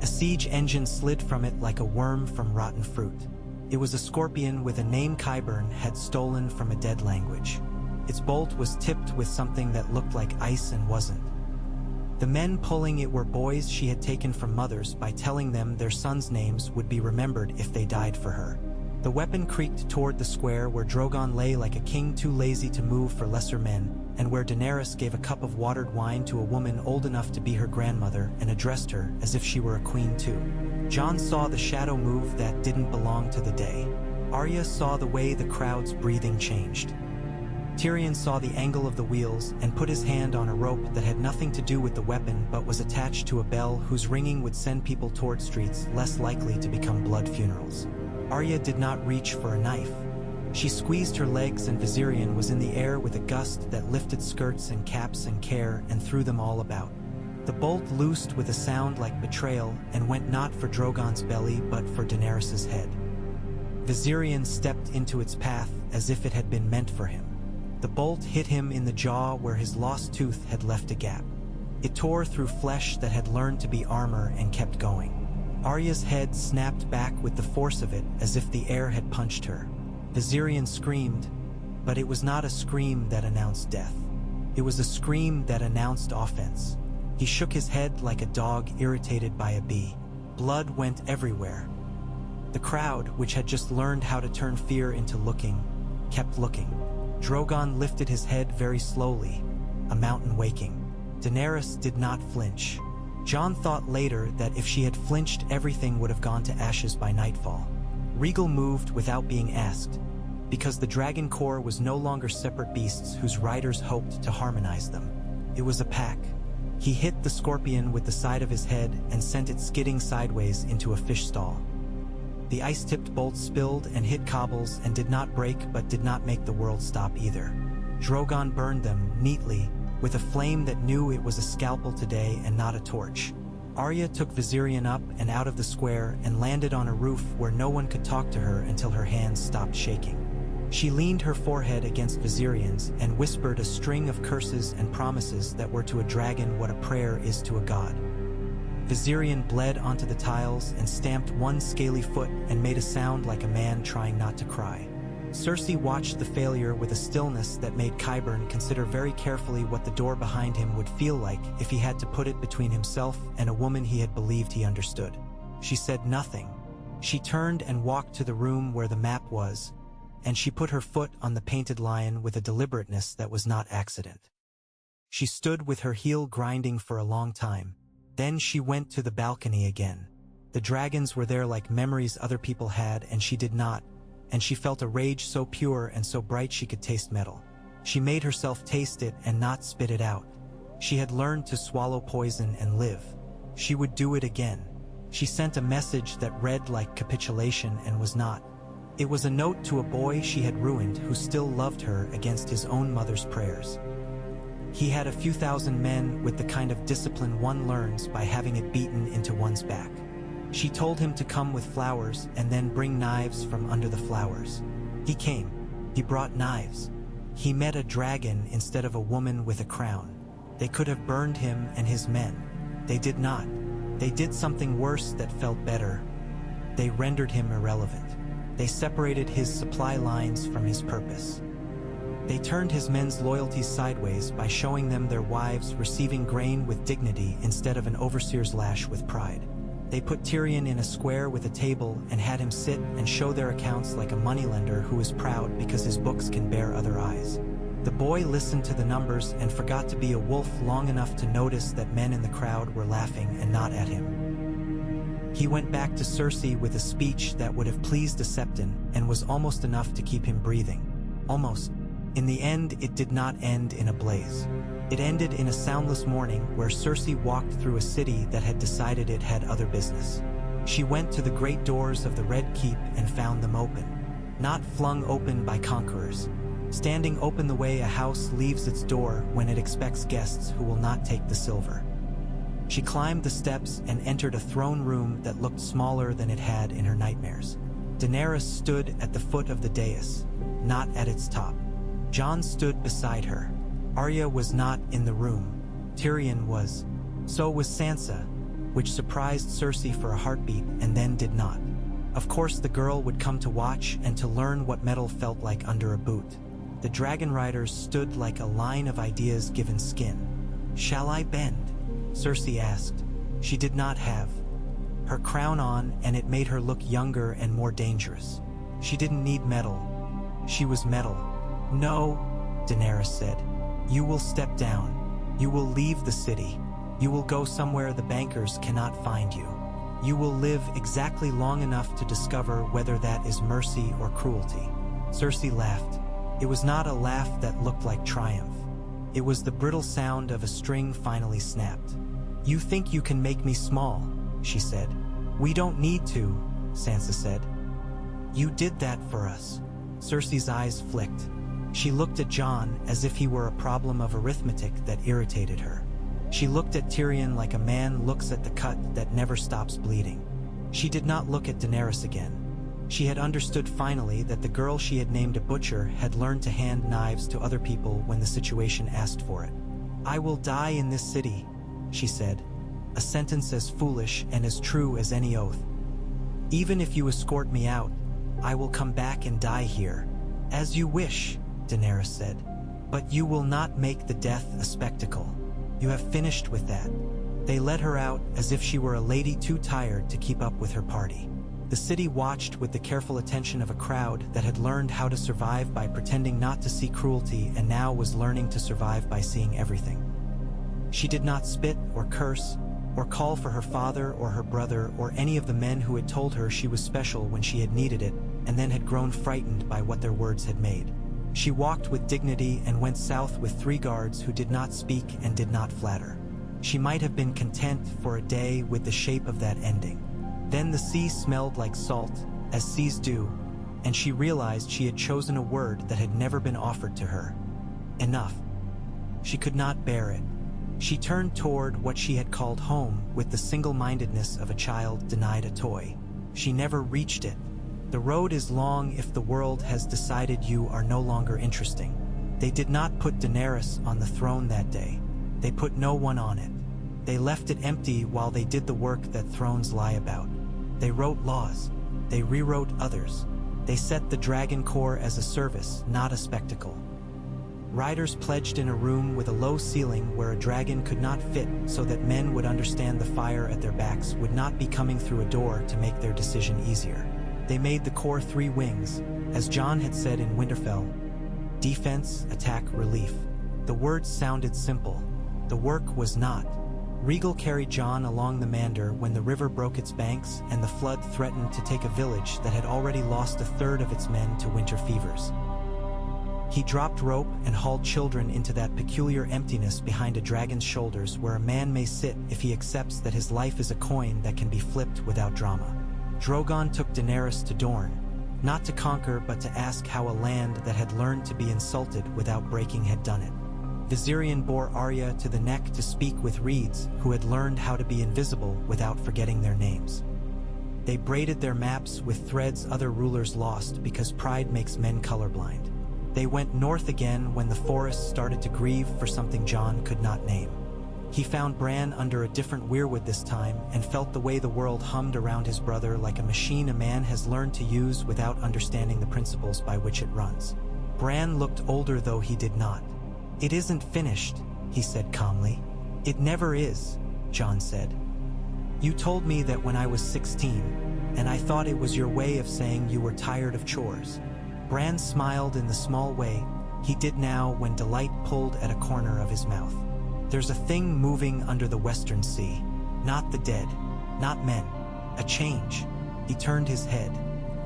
A siege engine slid from it like a worm from rotten fruit. It was a scorpion with a name Qyburn had stolen from a dead language. Its bolt was tipped with something that looked like ice and wasn't. The men pulling it were boys she had taken from mothers by telling them their sons' names would be remembered if they died for her. The weapon creaked toward the square where Drogon lay like a king too lazy to move for lesser men, and where Daenerys gave a cup of watered wine to a woman old enough to be her grandmother and addressed her as if she were a queen too. Jon saw the shadow move that didn't belong to the day. Arya saw the way the crowd's breathing changed. Tyrion saw the angle of the wheels and put his hand on a rope that had nothing to do with the weapon but was attached to a bell whose ringing would send people toward streets less likely to become blood funerals. Arya did not reach for a knife. She squeezed her legs and Viserion was in the air with a gust that lifted skirts and caps and care and threw them all about. The bolt loosed with a sound like betrayal and went not for Drogon's belly but for Daenerys's head. Viserion stepped into its path as if it had been meant for him. The bolt hit him in the jaw where his lost tooth had left a gap. It tore through flesh that had learned to be armor and kept going. Arya's head snapped back with the force of it as if the air had punched her. Viserion screamed, but it was not a scream that announced death. It was a scream that announced offense. He shook his head like a dog irritated by a bee. Blood went everywhere. The crowd, which had just learned how to turn fear into looking, kept looking. Drogon lifted his head very slowly, a mountain waking. Daenerys did not flinch. Jon thought later that if she had flinched, everything would have gone to ashes by nightfall. Rhaegal moved without being asked, because the Dragon Corps was no longer separate beasts whose riders hoped to harmonize them. It was a pack. He hit the scorpion with the side of his head and sent it skidding sideways into a fish stall. The ice-tipped bolts spilled and hit cobbles and did not break but did not make the world stop either. Drogon burned them neatly, with a flame that knew it was a scalpel today and not a torch. Arya took Viserion up and out of the square and landed on a roof where no one could talk to her until her hands stopped shaking. She leaned her forehead against Viserion's and whispered a string of curses and promises that were to a dragon what a prayer is to a god. Viserion bled onto the tiles and stamped one scaly foot and made a sound like a man trying not to cry. Cersei watched the failure with a stillness that made Qyburn consider very carefully what the door behind him would feel like if he had to put it between himself and a woman he had believed he understood. She said nothing. She turned and walked to the room where the map was, and she put her foot on the painted lion with a deliberateness that was not accident. She stood with her heel grinding for a long time. Then she went to the balcony again. The dragons were there like memories other people had and she did not, and she felt a rage so pure and so bright she could taste metal. She made herself taste it and not spit it out. She had learned to swallow poison and live. She would do it again. She sent a message that read like capitulation and was not. It was a note to a boy she had ruined who still loved her against his own mother's prayers. He had a few thousand men with the kind of discipline one learns by having it beaten into one's back. She told him to come with flowers and then bring knives from under the flowers. He came. He brought knives. He met a dragon instead of a woman with a crown. They could have burned him and his men. They did not. They did something worse that felt better. They rendered him irrelevant. They separated his supply lines from his purpose. They turned his men's loyalties sideways by showing them their wives receiving grain with dignity instead of an overseer's lash with pride. They put Tyrion in a square with a table and had him sit and show their accounts like a moneylender who is proud because his books can bear other eyes. The boy listened to the numbers and forgot to be a wolf long enough to notice that men in the crowd were laughing and not at him. He went back to Cersei with a speech that would have pleased a Septon and was almost enough to keep him breathing. Almost. In the end, it did not end in a blaze. It ended in a soundless morning where Cersei walked through a city that had decided it had other business. She went to the great doors of the Red Keep and found them open. Not flung open by conquerors. Standing open the way a house leaves its door when it expects guests who will not take the silver. She climbed the steps and entered a throne room that looked smaller than it had in her nightmares. Daenerys stood at the foot of the dais, not at its top. Jon stood beside her. Arya was not in the room. Tyrion was. So was Sansa, which surprised Cersei for a heartbeat and then did not. Of course the girl would come to watch and to learn what metal felt like under a boot. The Dragonriders stood like a line of ideas given skin. "Shall I bend?" Cersei asked. She did not have her crown on, and it made her look younger and more dangerous. She didn't need metal. She was metal. "No," Daenerys said. "You will step down. You will leave the city. You will go somewhere the bankers cannot find you. You will live exactly long enough to discover whether that is mercy or cruelty." Cersei laughed. It was not a laugh that looked like triumph. It was the brittle sound of a string finally snapped. "You think you can make me small," she said. "We don't need to," Sansa said. "You did that for us." Cersei's eyes flicked. She looked at Jon as if he were a problem of arithmetic that irritated her. She looked at Tyrion like a man looks at the cut that never stops bleeding. She did not look at Daenerys again. She had understood finally that the girl she had named a butcher had learned to hand knives to other people when the situation asked for it. "I will die in this city," she said, a sentence as foolish and as true as any oath. "Even if you escort me out, I will come back and die here." "As you wish," Daenerys said. "But you will not make the death a spectacle. You have finished with that." They led her out as if she were a lady too tired to keep up with her party. The city watched with the careful attention of a crowd that had learned how to survive by pretending not to see cruelty and now was learning to survive by seeing everything. She did not spit or curse or call for her father or her brother or any of the men who had told her she was special when she had needed it and then had grown frightened by what their words had made. She walked with dignity and went south with 3 guards who did not speak and did not flatter. She might have been content for a day with the shape of that ending. Then the sea smelled like salt, as seas do, and she realized she had chosen a word that had never been offered to her. Enough. She could not bear it. She turned toward what she had called home with the single-mindedness of a child denied a toy. She never reached it. The road is long if the world has decided you are no longer interesting. They did not put Daenerys on the throne that day. They put no one on it. They left it empty while they did the work that thrones lie about. They wrote laws. They rewrote others. They set the Dragon Corps as a service, not a spectacle. Riders pledged in a room with a low ceiling where a dragon could not fit so that men would understand the fire at their backs would not be coming through a door to make their decision easier. They made the Corps 3 wings, as Jon had said in Winterfell: defense, attack, relief. The words sounded simple. The work was not. Rhaegal carried Jon along the Mander when the river broke its banks and the flood threatened to take a village that had already lost a third of its men to winter fevers. He dropped rope and hauled children into that peculiar emptiness behind a dragon's shoulders where a man may sit if he accepts that his life is a coin that can be flipped without drama. Drogon took Daenerys to Dorne, not to conquer but to ask how a land that had learned to be insulted without breaking had done it. Viserion bore Arya to the neck to speak with reeds who had learned how to be invisible without forgetting their names. They braided their maps with threads other rulers lost because pride makes men colorblind. They went north again when the forest started to grieve for something Jon could not name. He found Bran under a different weirwood this time and felt the way the world hummed around his brother like a machine a man has learned to use without understanding the principles by which it runs. Bran looked older though he did not. "It isn't finished," he said calmly. "It never is," Jon said. "You told me that when I was 16, and I thought it was your way of saying you were tired of chores." Bran smiled in the small way he did now when delight pulled at a corner of his mouth. "There's a thing moving under the Western Sea. Not the dead, not men. A change." He turned his head.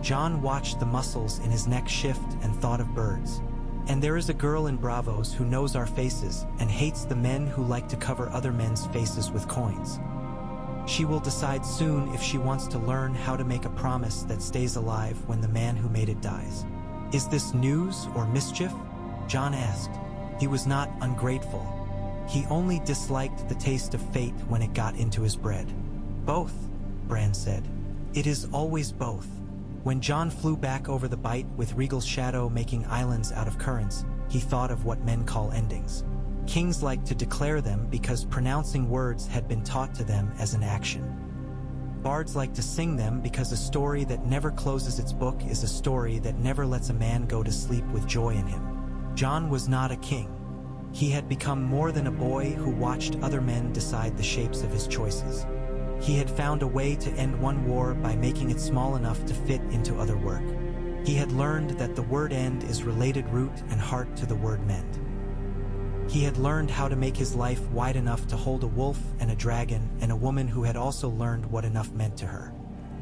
Jon watched the muscles in his neck shift and thought of birds. "And there is a girl in Bravos who knows our faces and hates the men who like to cover other men's faces with coins. She will decide soon if she wants to learn how to make a promise that stays alive when the man who made it dies." "Is this news or mischief?" Jon asked. He was not ungrateful. He only disliked the taste of fate when it got into his bread. "Both," Bran said. "It is always both." When Jon flew back over the Bight with Rhaegal's shadow making islands out of currents, he thought of what men call endings. Kings like to declare them because pronouncing words had been taught to them as an action. Bards like to sing them because a story that never closes its book is a story that never lets a man go to sleep with joy in him. Jon was not a king. He had become more than a boy who watched other men decide the shapes of his choices. He had found a way to end one war by making it small enough to fit into other work. He had learned that the word end is related root and heart to the word mend. He had learned how to make his life wide enough to hold a wolf and a dragon and a woman who had also learned what enough meant to her.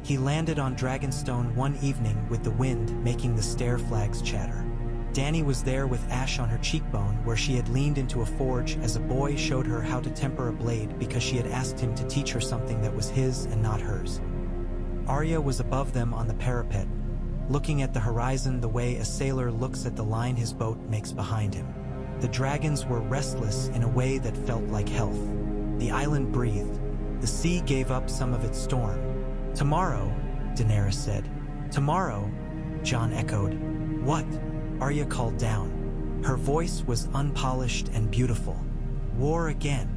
He landed on Dragonstone one evening with the wind making the stair flags chatter. Dany was there with ash on her cheekbone where she had leaned into a forge as a boy showed her how to temper a blade because she had asked him to teach her something that was his and not hers. Arya was above them on the parapet, looking at the horizon the way a sailor looks at the line his boat makes behind him. The dragons were restless in a way that felt like health. The island breathed. The sea gave up some of its storm. "Tomorrow," Daenerys said. "Tomorrow," Jon echoed. "What?" Arya called down. Her voice was unpolished and beautiful. "War again."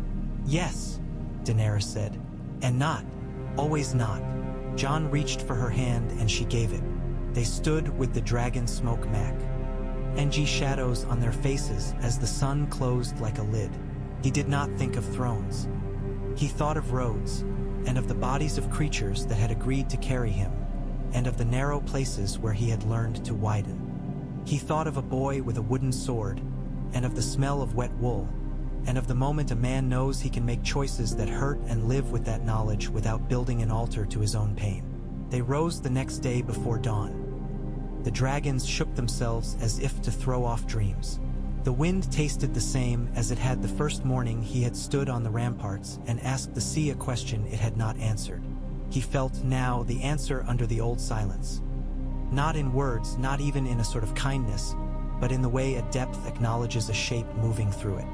"Yes," Daenerys said. "And not. Always not." Jon reached for her hand and she gave it. They stood with the dragon smoke mac. Engie shadows on their faces as the sun closed like a lid. He did not think of thrones. He thought of roads, and of the bodies of creatures that had agreed to carry him, and of the narrow places where he had learned to widen. He thought of a boy with a wooden sword, and of the smell of wet wool, and of the moment a man knows he can make choices that hurt and live with that knowledge without building an altar to his own pain. They rose the next day before dawn. The dragons shook themselves as if to throw off dreams. The wind tasted the same as it had the first morning he had stood on the ramparts and asked the sea a question it had not answered. He felt now the answer under the old silence. Not in words, not even in a sort of kindness, but in the way a depth acknowledges a shape moving through it.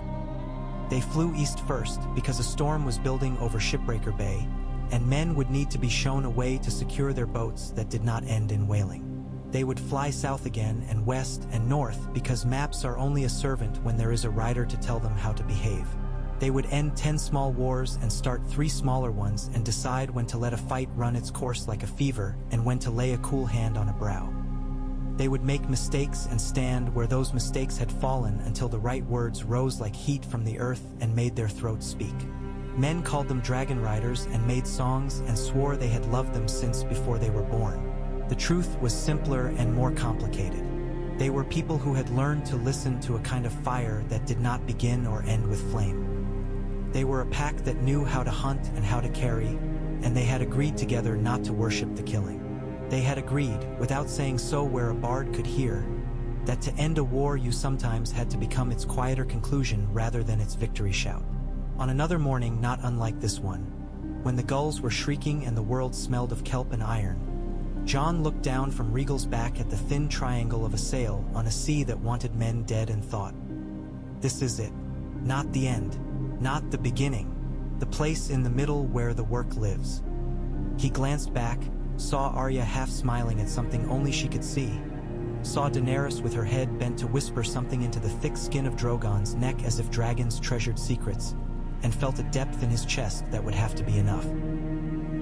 They flew east first because a storm was building over Shipbreaker Bay, and men would need to be shown a way to secure their boats that did not end in whaling. They would fly south again and west and north because maps are only a servant when there is a rider to tell them how to behave. They would end 10 small wars and start 3 smaller ones and decide when to let a fight run its course like a fever and when to lay a cool hand on a brow. They would make mistakes and stand where those mistakes had fallen until the right words rose like heat from the earth and made their throats speak. Men called them Dragonriders and made songs and swore they had loved them since before they were born. The truth was simpler and more complicated. They were people who had learned to listen to a kind of fire that did not begin or end with flame. They were a pack that knew how to hunt and how to carry, and they had agreed together not to worship the killing. They had agreed, without saying so where a bard could hear, that to end a war you sometimes had to become its quieter conclusion rather than its victory shout. On another morning not unlike this one, when the gulls were shrieking and the world smelled of kelp and iron, John looked down from Regal's back at the thin triangle of a sail on a sea that wanted men dead and thought, "This is it. Not the end. Not the beginning. The place in the middle where the work lives." He glanced back, saw Arya half smiling at something only she could see, saw Daenerys with her head bent to whisper something into the thick skin of Drogon's neck as if dragons treasured secrets, and felt a depth in his chest that would have to be enough.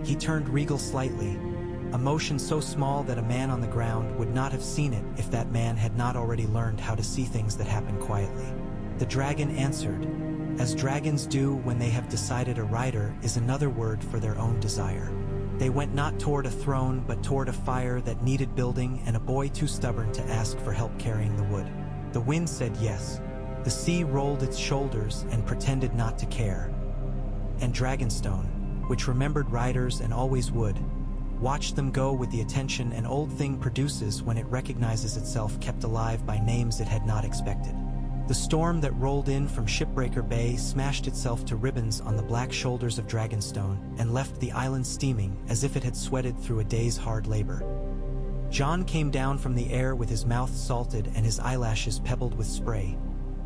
He turned Regal slightly, a motion so small that a man on the ground would not have seen it if that man had not already learned how to see things that happen quietly. The dragon answered, as dragons do when they have decided a rider is another word for their own desire. They went not toward a throne but toward a fire that needed building and a boy too stubborn to ask for help carrying the wood. The wind said yes. The sea rolled its shoulders and pretended not to care. And Dragonstone, which remembered riders and always would, watched them go with the attention an old thing produces when it recognizes itself kept alive by names it had not expected. The storm that rolled in from Shipbreaker Bay smashed itself to ribbons on the black shoulders of Dragonstone and left the island steaming as if it had sweated through a day's hard labor. John came down from the air with his mouth salted and his eyelashes pebbled with spray,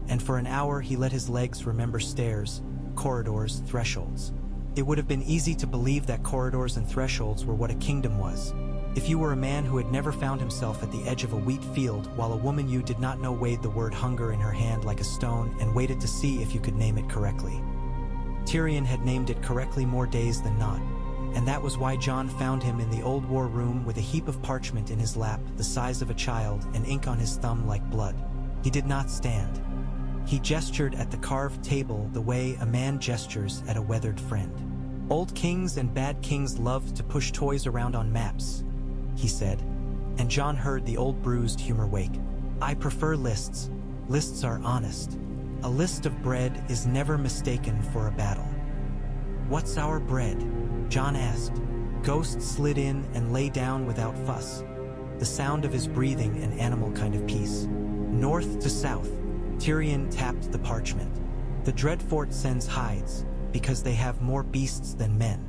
and for an hour he let his legs remember stairs, corridors, thresholds. It would have been easy to believe that corridors and thresholds were what a kingdom was, if you were a man who had never found himself at the edge of a wheat field while a woman you did not know weighed the word hunger in her hand like a stone and waited to see if you could name it correctly. Tyrion had named it correctly more days than not, and that was why John found him in the old war room with a heap of parchment in his lap the size of a child and ink on his thumb like blood. He did not stand. He gestured at the carved table the way a man gestures at a weathered friend. "Old kings and bad kings loved to push toys around on maps," he said, and John heard the old bruised humor wake. "I prefer lists. Lists are honest. A list of bread is never mistaken for a battle." "What's our bread?" John asked. Ghost slid in and lay down without fuss, the sound of his breathing an animal kind of peace. "North to south." Tyrion tapped the parchment. "The Dreadfort sends hides, because they have more beasts than men.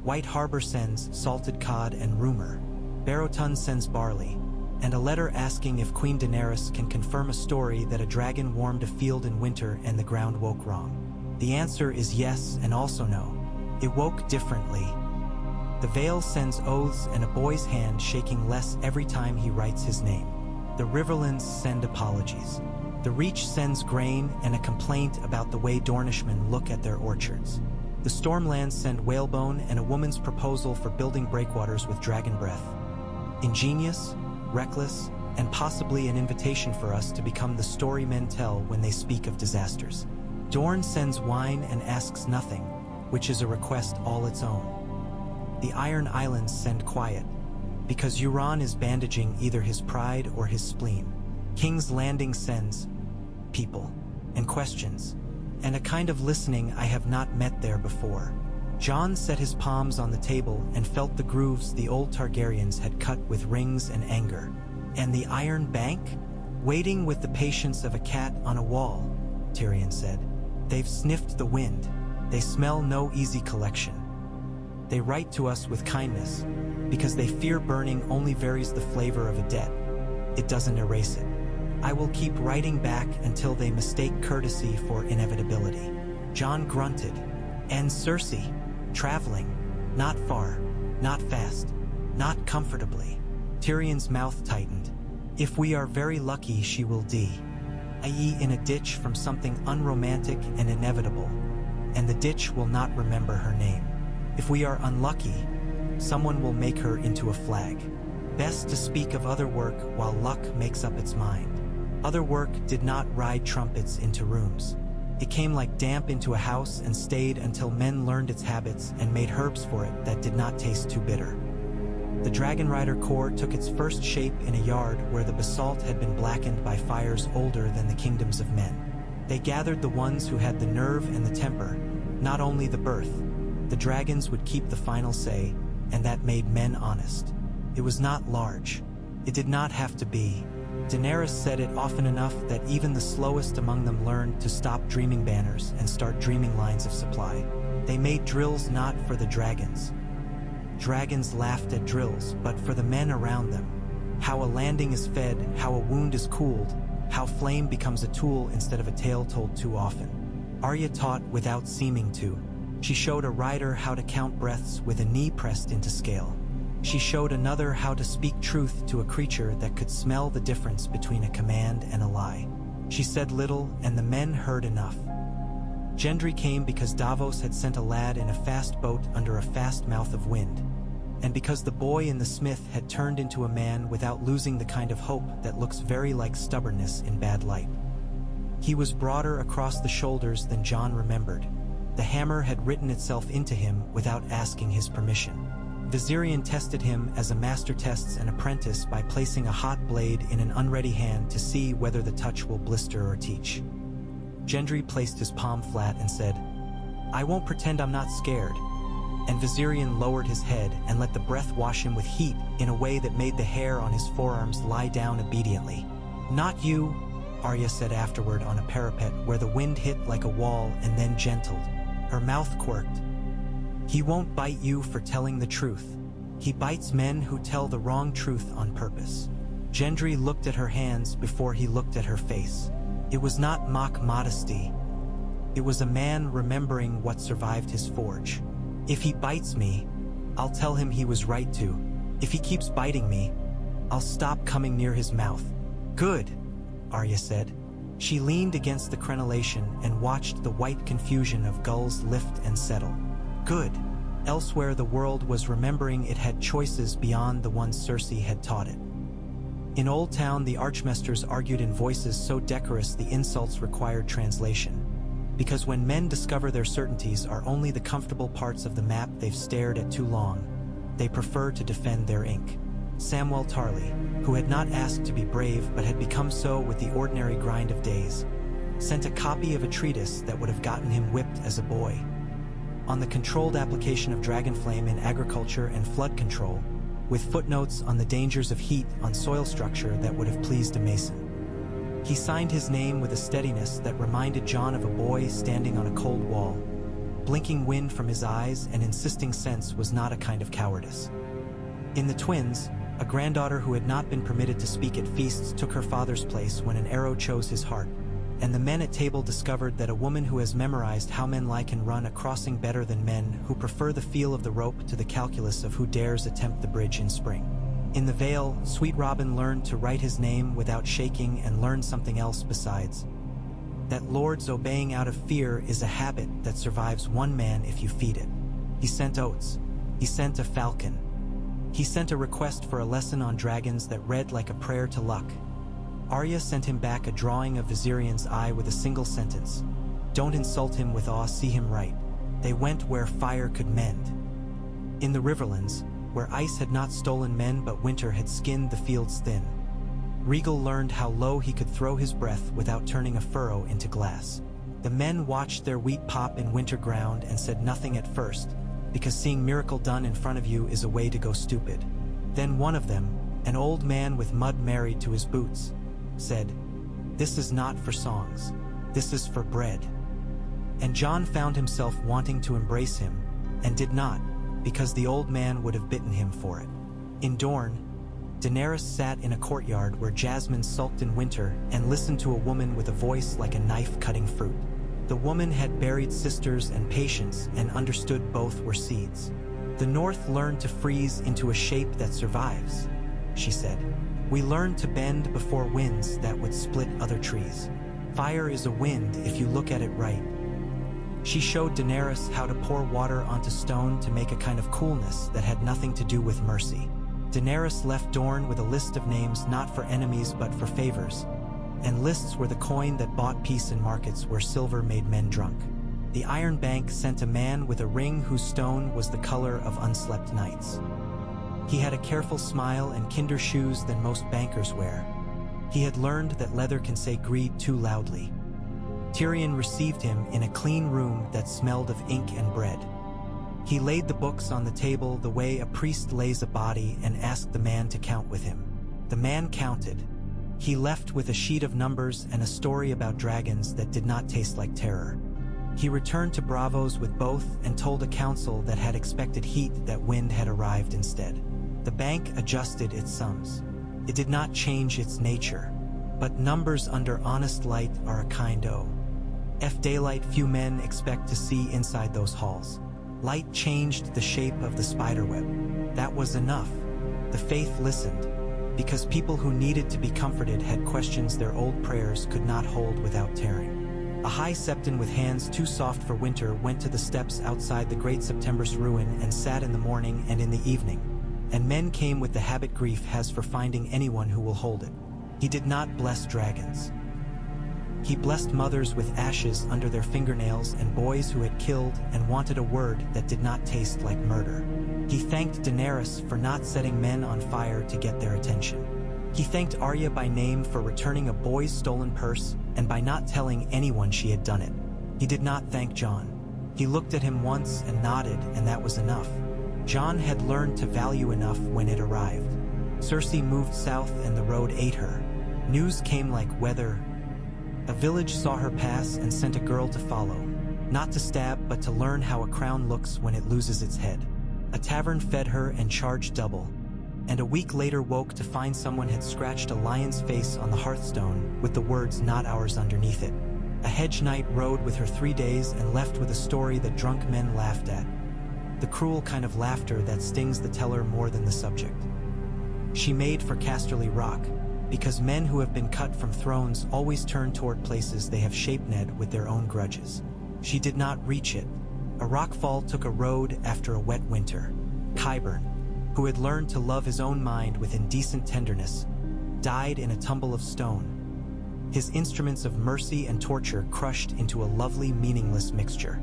White Harbor sends salted cod and rumor. Barrowton sends barley, and a letter asking if Queen Daenerys can confirm a story that a dragon warmed a field in winter and the ground woke wrong. The answer is yes and also no. It woke differently. The Vale sends oaths and a boy's hand shaking less every time he writes his name. The Riverlands send apologies. The Reach sends grain and a complaint about the way Dornishmen look at their orchards. The Stormlands send whalebone and a woman's proposal for building breakwaters with dragon breath. Ingenious, reckless, and possibly an invitation for us to become the story men tell when they speak of disasters. Dorne sends wine and asks nothing, which is a request all its own. The Iron Islands send quiet, because Euron is bandaging either his pride or his spleen. King's Landing sends people and questions, and a kind of listening I have not met there before. John set his palms on the table and felt the grooves the old Targaryens had cut with rings and anger. "And the Iron Bank? Waiting with the patience of a cat on a wall," Tyrion said. "They've sniffed the wind. They smell no easy collection. They write to us with kindness, because they fear burning only varies the flavor of a debt. It doesn't erase it. I will keep writing back until they mistake courtesy for inevitability." John grunted. "And Cersei? Traveling? Not far, not fast, not comfortably." Tyrion's mouth tightened. "If we are very lucky, she will die, i.e. in a ditch from something unromantic and inevitable, and the ditch will not remember her name. If we are unlucky, someone will make her into a flag. Best to speak of other work while luck makes up its mind. Other work did not ride trumpets into rooms. It came like damp into a house and stayed until men learned its habits and made herbs for it that did not taste too bitter. The Dragonrider Corps took its first shape in a yard where the basalt had been blackened by fires older than the kingdoms of men. They gathered the ones who had the nerve and the temper, not only the birth. The dragons would keep the final say, and that made men honest. It was not large. It did not have to be. Daenerys said it often enough that even the slowest among them learned to stop dreaming banners and start dreaming lines of supply. They made drills not for the dragons. Dragons laughed at drills, but for the men around them. How a landing is fed, how a wound is cooled, how flame becomes a tool instead of a tale told too often. Arya taught without seeming to. She showed a rider how to count breaths with a knee pressed into scale. She showed another how to speak truth to a creature that could smell the difference between a command and a lie. She said little, and the men heard enough. Gendry came because Davos had sent a lad in a fast boat under a fast mouth of wind, and because the boy in the smith had turned into a man without losing the kind of hope that looks very like stubbornness in bad light. He was broader across the shoulders than Jon remembered. The hammer had written itself into him without asking his permission. Viserion tested him as a master tests an apprentice by placing a hot blade in an unready hand to see whether the touch will blister or teach. Gendry placed his palm flat and said, "I won't pretend I'm not scared." And Viserion lowered his head and let the breath wash him with heat in a way that made the hair on his forearms lie down obediently. "Not you," Arya said afterward on a parapet where the wind hit like a wall and then gentled. Her mouth quirked. "He won't bite you for telling the truth. He bites men who tell the wrong truth on purpose." Gendry looked at her hands before he looked at her face. It was not mock modesty. It was a man remembering what survived his forge. "If he bites me, I'll tell him he was right to. If he keeps biting me, I'll stop coming near his mouth." "Good," Arya said. She leaned against the crenellation and watched the white confusion of gulls lift and settle. Good. Elsewhere the world was remembering it had choices beyond the ones Cersei had taught it. In Old Town the Archmesters argued in voices so decorous the insults required translation. Because when men discover their certainties are only the comfortable parts of the map they've stared at too long, they prefer to defend their ink. Samwell Tarly, who had not asked to be brave but had become so with the ordinary grind of days, sent a copy of a treatise that would have gotten him whipped as a boy. On the controlled application of dragonflame in agriculture and flood control, with footnotes on the dangers of heat on soil structure that would have pleased a mason. He signed his name with a steadiness that reminded Jon of a boy standing on a cold wall. Blinking wind from his eyes and insisting sense was not a kind of cowardice. In the twins, a granddaughter who had not been permitted to speak at feasts took her father's place when an arrow chose his heart, and the men at table discovered that a woman who has memorized how men lie can run a crossing better than men who prefer the feel of the rope to the calculus of who dares attempt the bridge in spring. In the Vale, Sweet Robin learned to write his name without shaking and learned something else besides. That lords obeying out of fear is a habit that survives one man if you feed it. He sent oats. He sent a falcon. He sent a request for a lesson on dragons that read like a prayer to luck. Arya sent him back a drawing of Viserion's eye with a single sentence. "Don't insult him with awe, see him right." They went where fire could mend. In the Riverlands, where ice had not stolen men but winter had skinned the fields thin, Rhaegal learned how low he could throw his breath without turning a furrow into glass. The men watched their wheat pop in winter ground and said nothing at first, because seeing miracle done in front of you is a way to go stupid. Then one of them, an old man with mud married to his boots, said, "This is not for songs. This is for bread." And Jon found himself wanting to embrace him, and did not, because the old man would have bitten him for it. In Dorne, Daenerys sat in a courtyard where jasmine sulked in winter and listened to a woman with a voice like a knife cutting fruit. The woman had buried sisters and patience and understood both were seeds. "The North learned to freeze into a shape that survives," she said. "We learned to bend before winds that would split other trees. Fire is a wind if you look at it right." She showed Daenerys how to pour water onto stone to make a kind of coolness that had nothing to do with mercy. Daenerys left Dorne with a list of names not for enemies but for favors, and lists were the coin that bought peace in markets where silver made men drunk. The Iron Bank sent a man with a ring whose stone was the color of unslept nights. He had a careful smile and kinder shoes than most bankers wear. He had learned that leather can say greed too loudly. Tyrion received him in a clean room that smelled of ink and bread. He laid the books on the table the way a priest lays a body and asked the man to count with him. The man counted. He left with a sheet of numbers and a story about dragons that did not taste like terror. He returned to Braavos with both and told a council that had expected heat that wind had arrived instead. The bank adjusted its sums. It did not change its nature, but numbers under honest light are a kind o. F daylight few men expect to see inside those halls. Light changed the shape of the spiderweb. That was enough. The faith listened, because people who needed to be comforted had questions their old prayers could not hold without tearing. A high septon with hands too soft for winter went to the steps outside the great September's ruin and sat in the morning and in the evening, and men came with the habit grief has for finding anyone who will hold it. He did not bless dragons. He blessed mothers with ashes under their fingernails and boys who had killed and wanted a word that did not taste like murder. He thanked Daenerys for not setting men on fire to get their attention. He thanked Arya by name for returning a boy's stolen purse and by not telling anyone she had done it. He did not thank Jon. He looked at him once and nodded, and that was enough. Jon had learned to value enough when it arrived. Cersei moved south and the road ate her. News came like weather. A village saw her pass and sent a girl to follow, not to stab but to learn how a crown looks when it loses its head. A tavern fed her and charged double, and a week later woke to find someone had scratched a lion's face on the hearthstone with the words "not ours" underneath it. A hedge knight rode with her 3 days and left with a story that drunk men laughed at, the cruel kind of laughter that stings the teller more than the subject. She made for Casterly Rock, because men who have been cut from thrones always turn toward places they have shaped with their own grudges. She did not reach it. A rockfall took a road after a wet winter. Qyburn, who had learned to love his own mind with indecent tenderness, died in a tumble of stone. His instruments of mercy and torture crushed into a lovely, meaningless mixture.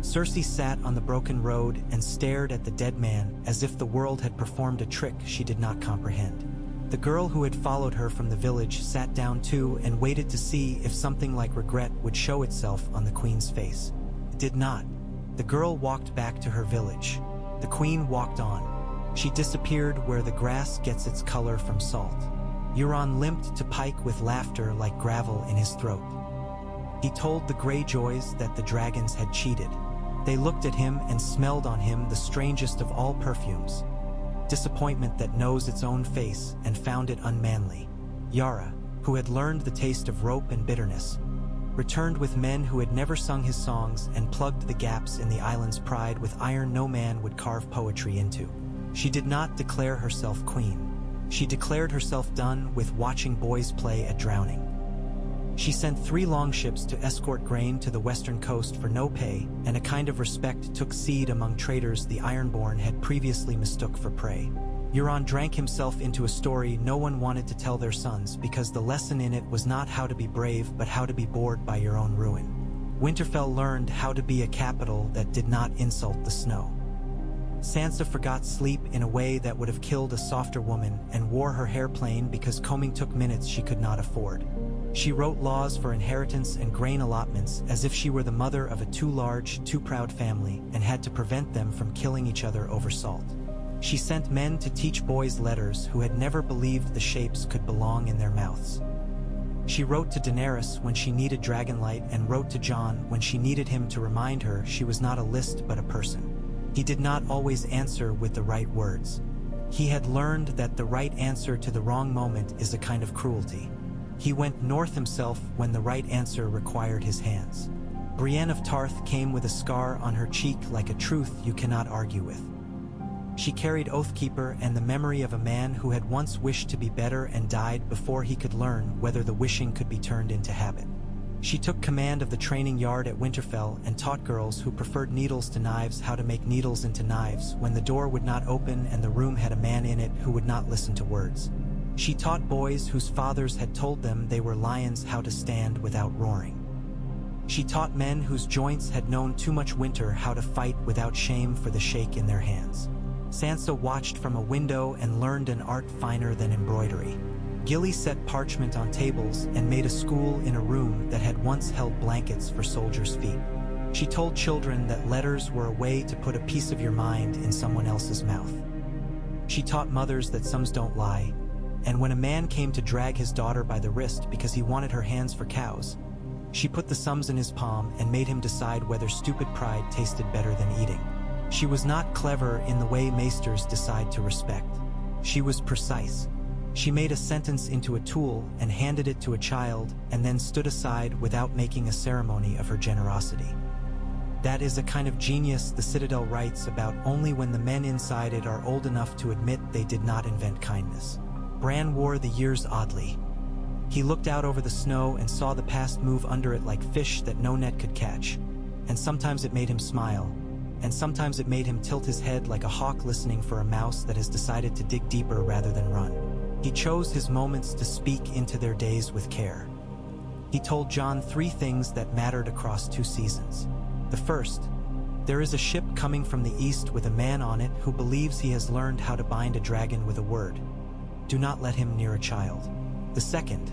Cersei sat on the broken road and stared at the dead man as if the world had performed a trick she did not comprehend. The girl who had followed her from the village sat down too and waited to see if something like regret would show itself on the queen's face. It did not. The girl walked back to her village. The queen walked on. She disappeared where the grass gets its color from salt. Euron limped to Pike with laughter like gravel in his throat. He told the Greyjoys that the dragons had cheated. They looked at him and smelled on him the strangest of all perfumes. Disappointment that knows its own face and found it unmanly. Yara, who had learned the taste of rope and bitterness, returned with men who had never sung his songs and plugged the gaps in the island's pride with iron no man would carve poetry into. She did not declare herself queen. She declared herself done with watching boys play at drowning. She sent 3 longships to escort grain to the western coast for no pay, and a kind of respect took seed among traders the Ironborn had previously mistook for prey. Euron drank himself into a story no one wanted to tell their sons because the lesson in it was not how to be brave but how to be bored by your own ruin. Winterfell learned how to be a capital that did not insult the snow. Sansa forgot sleep in a way that would have killed a softer woman and wore her hair plain because combing took minutes she could not afford. She wrote laws for inheritance and grain allotments as if she were the mother of a too large, too proud family and had to prevent them from killing each other over salt. She sent men to teach boys letters who had never believed the shapes could belong in their mouths. She wrote to Daenerys when she needed dragonlight and wrote to Jon when she needed him to remind her she was not a list but a person. He did not always answer with the right words. He had learned that the right answer to the wrong moment is a kind of cruelty. He went north himself when the right answer required his hands. Brienne of Tarth came with a scar on her cheek like a truth you cannot argue with. She carried Oathkeeper and the memory of a man who had once wished to be better and died before he could learn whether the wishing could be turned into habit. She took command of the training yard at Winterfell and taught girls who preferred needles to knives how to make needles into knives when the door would not open and the room had a man in it who would not listen to words. She taught boys whose fathers had told them they were lions how to stand without roaring. She taught men whose joints had known too much winter how to fight without shame for the shake in their hands. Sansa watched from a window and learned an art finer than embroidery. Gilly set parchment on tables and made a school in a room that had once held blankets for soldiers' feet. She told children that letters were a way to put a piece of your mind in someone else's mouth. She taught mothers that sums don't lie, and when a man came to drag his daughter by the wrist because he wanted her hands for cows, she put the sums in his palm and made him decide whether stupid pride tasted better than eating. She was not clever in the way maesters decide to respect. She was precise. She made a sentence into a tool and handed it to a child and then stood aside without making a ceremony of her generosity. That is a kind of genius the Citadel writes about only when the men inside it are old enough to admit they did not invent kindness. Bran wore the years oddly. He looked out over the snow and saw the past move under it like fish that no net could catch, and sometimes it made him smile, and sometimes it made him tilt his head like a hawk listening for a mouse that has decided to dig deeper rather than run. He chose his moments to speak into their days with care. He told Jon 3 things that mattered across 2 seasons. The first, there is a ship coming from the east with a man on it who believes he has learned how to bind a dragon with a word. Do not let him near a child. The second,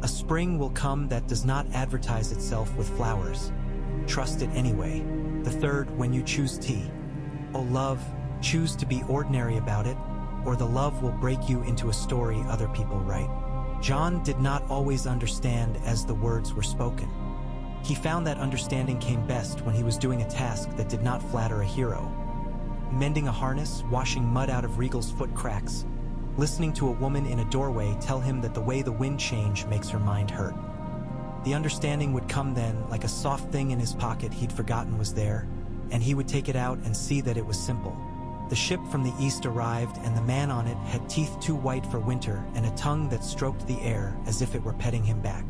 a spring will come that does not advertise itself with flowers. Trust it anyway. The third, when you choose tea, oh love, choose to be ordinary about it, or the love will break you into a story other people write. Jon did not always understand as the words were spoken. He found that understanding came best when he was doing a task that did not flatter a hero. Mending a harness, washing mud out of Regal's foot cracks, listening to a woman in a doorway tell him that the way the wind changed makes her mind hurt. The understanding would come then like a soft thing in his pocket he'd forgotten was there, and he would take it out and see that it was simple. The ship from the east arrived, and the man on it had teeth too white for winter and a tongue that stroked the air as if it were petting him back.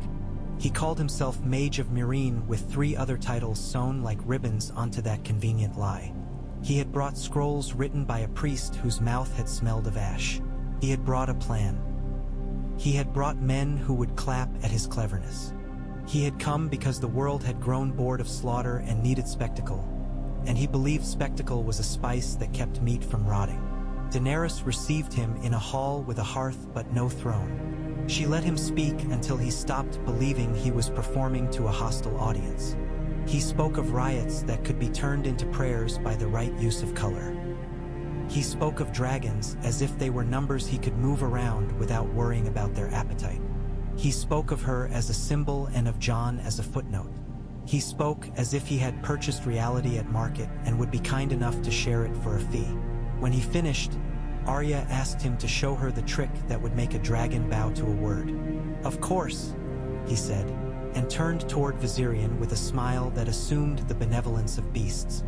He called himself Mage of Meereen with 3 other titles sewn like ribbons onto that convenient lie. He had brought scrolls written by a priest whose mouth had smelled of ash. He had brought a plan. He had brought men who would clap at his cleverness. He had come because the world had grown bored of slaughter and needed spectacle, and he believed spectacle was a spice that kept meat from rotting. Daenerys received him in a hall with a hearth but no throne. She let him speak until he stopped believing he was performing to a hostile audience. He spoke of riots that could be turned into prayers by the right use of color. He spoke of dragons as if they were numbers he could move around without worrying about their appetite. He spoke of her as a symbol and of Jon as a footnote. He spoke as if he had purchased reality at market and would be kind enough to share it for a fee. When he finished, Arya asked him to show her the trick that would make a dragon bow to a word. "Of course," he said, and turned toward Viserion with a smile that assumed the benevolence of beasts.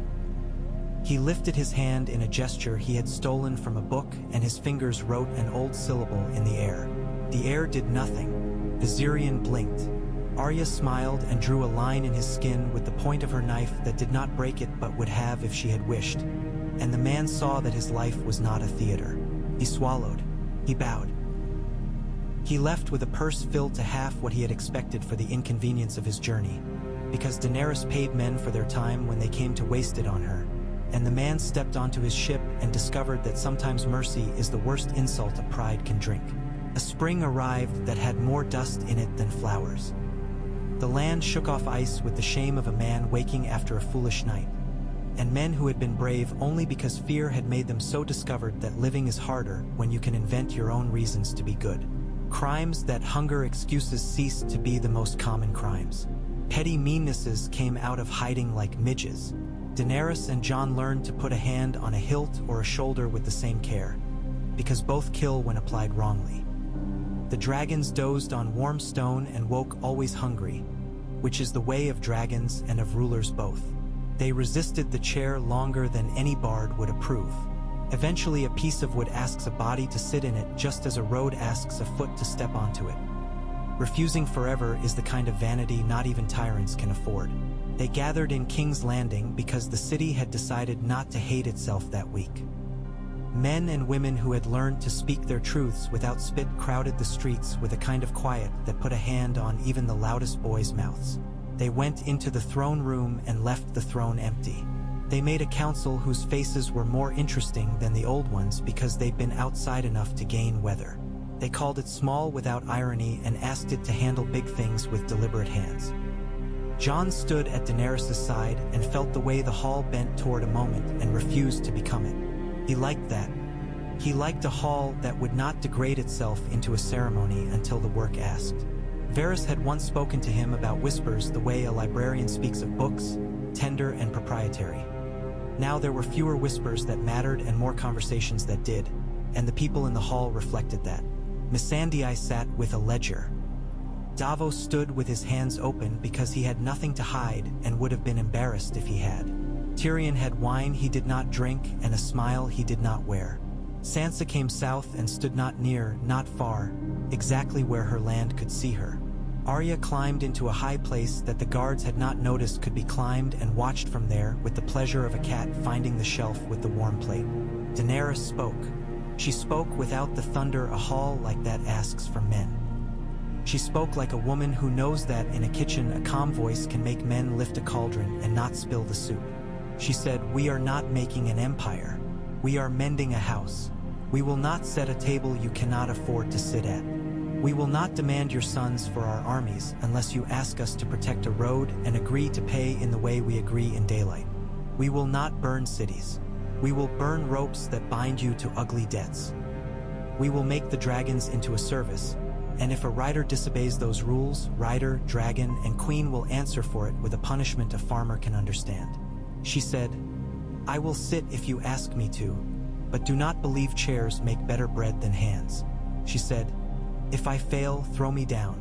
He lifted his hand in a gesture he had stolen from a book, and his fingers wrote an old syllable in the air. The air did nothing. Viserion blinked. Arya smiled and drew a line in his skin with the point of her knife that did not break it but would have if she had wished. And the man saw that his life was not a theater. He swallowed. He bowed. He left with a purse filled to half what he had expected for the inconvenience of his journey, because Daenerys paid men for their time when they came to waste it on her, and the man stepped onto his ship and discovered that sometimes mercy is the worst insult a pride can drink. A spring arrived that had more dust in it than flowers. The land shook off ice with the shame of a man waking after a foolish night, and men who had been brave only because fear had made them so discovered that living is harder when you can invent your own reasons to be good. Crimes that hunger excuses ceased to be the most common crimes. Petty meannesses came out of hiding like midges. Daenerys and Jon learned to put a hand on a hilt or a shoulder with the same care, because both kill when applied wrongly. The dragons dozed on warm stone and woke always hungry, which is the way of dragons and of rulers both. They resisted the chair longer than any bard would approve. Eventually a piece of wood asks a body to sit in it just as a road asks a foot to step onto it. Refusing forever is the kind of vanity not even tyrants can afford. They gathered in King's Landing because the city had decided not to hate itself that week. Men and women who had learned to speak their truths without spit crowded the streets with a kind of quiet that put a hand on even the loudest boys' mouths. They went into the throne room and left the throne empty. They made a council whose faces were more interesting than the old ones because they'd been outside enough to gain weather. They called it small without irony and asked it to handle big things with deliberate hands. Jon stood at Daenerys' side and felt the way the hall bent toward a moment and refused to become it. He liked that. He liked a hall that would not degrade itself into a ceremony until the work asked. Varys had once spoken to him about whispers the way a librarian speaks of books, tender and proprietary. Now there were fewer whispers that mattered and more conversations that did, and the people in the hall reflected that. Missandei sat with a ledger. Davos stood with his hands open because he had nothing to hide and would have been embarrassed if he had. Tyrion had wine he did not drink and a smile he did not wear. Sansa came south and stood not near, not far, exactly where her land could see her. Arya climbed into a high place that the guards had not noticed could be climbed and watched from there with the pleasure of a cat finding the shelf with the warm plate. Daenerys spoke. She spoke without the thunder a hall like that asks from men. She spoke like a woman who knows that in a kitchen a calm voice can make men lift a cauldron and not spill the soup. She said, "We are not making an empire. We are mending a house. We will not set a table you cannot afford to sit at. We will not demand your sons for our armies unless you ask us to protect a road and agree to pay in the way we agree in daylight. We will not burn cities. We will burn ropes that bind you to ugly debts. We will make the dragons into a service, and if a rider disobeys those rules, rider, dragon, and queen will answer for it with a punishment a farmer can understand." She said, "I will sit if you ask me to, but do not believe chairs make better bread than hands." She said, "If I fail, throw me down."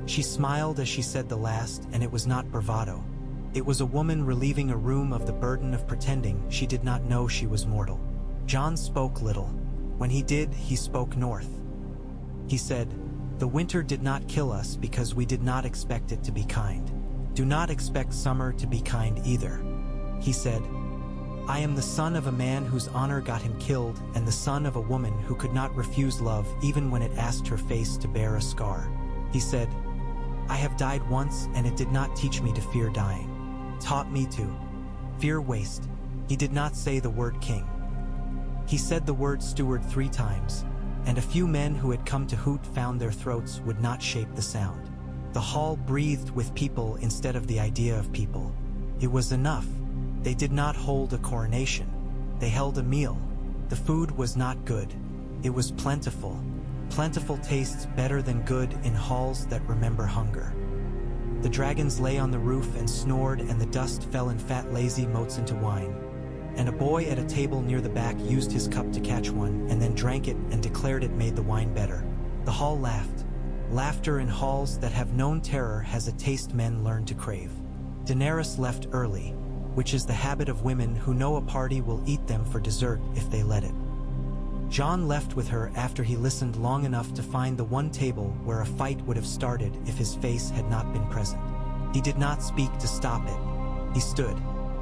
She smiled as she said the last, and it was not bravado. It was a woman relieving a room of the burden of pretending she did not know she was mortal. Jon spoke little. When he did, he spoke north. He said, "The winter did not kill us because we did not expect it to be kind. Do not expect summer to be kind either." He said, "I am the son of a man whose honor got him killed and the son of a woman who could not refuse love even when it asked her face to bear a scar." He said, "I have died once and it did not teach me to fear dying. Taught me to fear waste." He did not say the word king. He said the word steward 3 times, and a few men who had come to hoot found their throats would not shape the sound. The hall breathed with people instead of the idea of people. It was enough. They did not hold a coronation. They held a meal. The food was not good. It was plentiful. Plentiful tastes better than good in halls that remember hunger. The dragons lay on the roof and snored, and the dust fell in fat lazy motes into wine. And a boy at a table near the back used his cup to catch one and then drank it and declared it made the wine better. The hall laughed. Laughter in halls that have known terror has a taste men learn to crave. Daenerys left early, which is the habit of women who know a party will eat them for dessert if they let it. Jon left with her after he listened long enough to find the one table where a fight would have started if his face had not been present. He did not speak to stop it. He stood.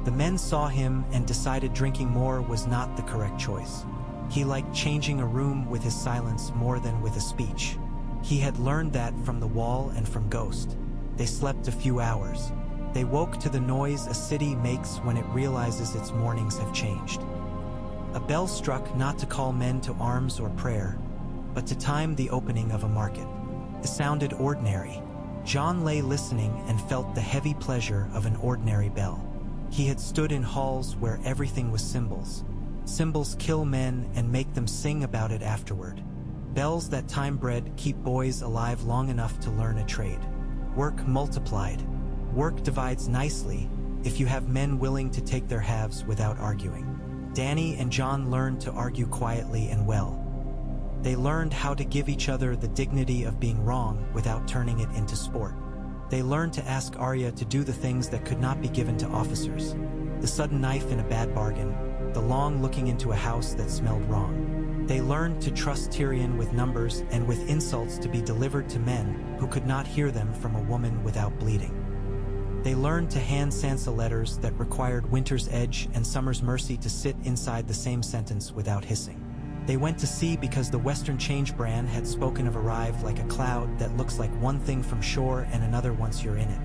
The men saw him and decided drinking more was not the correct choice. He liked changing a room with his silence more than with a speech. He had learned that from the wall and from Ghost. They slept a few hours. They woke to the noise a city makes when it realizes its mornings have changed. A bell struck not to call men to arms or prayer, but to time the opening of a market. It sounded ordinary. Jon lay listening and felt the heavy pleasure of an ordinary bell. He had stood in halls where everything was symbols. Symbols kill men and make them sing about it afterward. Bells that time bread keep boys alive long enough to learn a trade. Work multiplied. Work divides nicely if you have men willing to take their halves without arguing. Dany and Jon learned to argue quietly and well. They learned how to give each other the dignity of being wrong without turning it into sport. They learned to ask Arya to do the things that could not be given to officers. The sudden knife in a bad bargain, the long looking into a house that smelled wrong. They learned to trust Tyrion with numbers and with insults to be delivered to men who could not hear them from a woman without bleeding. They learned to hand Sansa letters that required Winter's Edge and Summer's Mercy to sit inside the same sentence without hissing. They went to sea because the Western Change brand had spoken of arrive like a cloud that looks like one thing from shore and another once you're in it.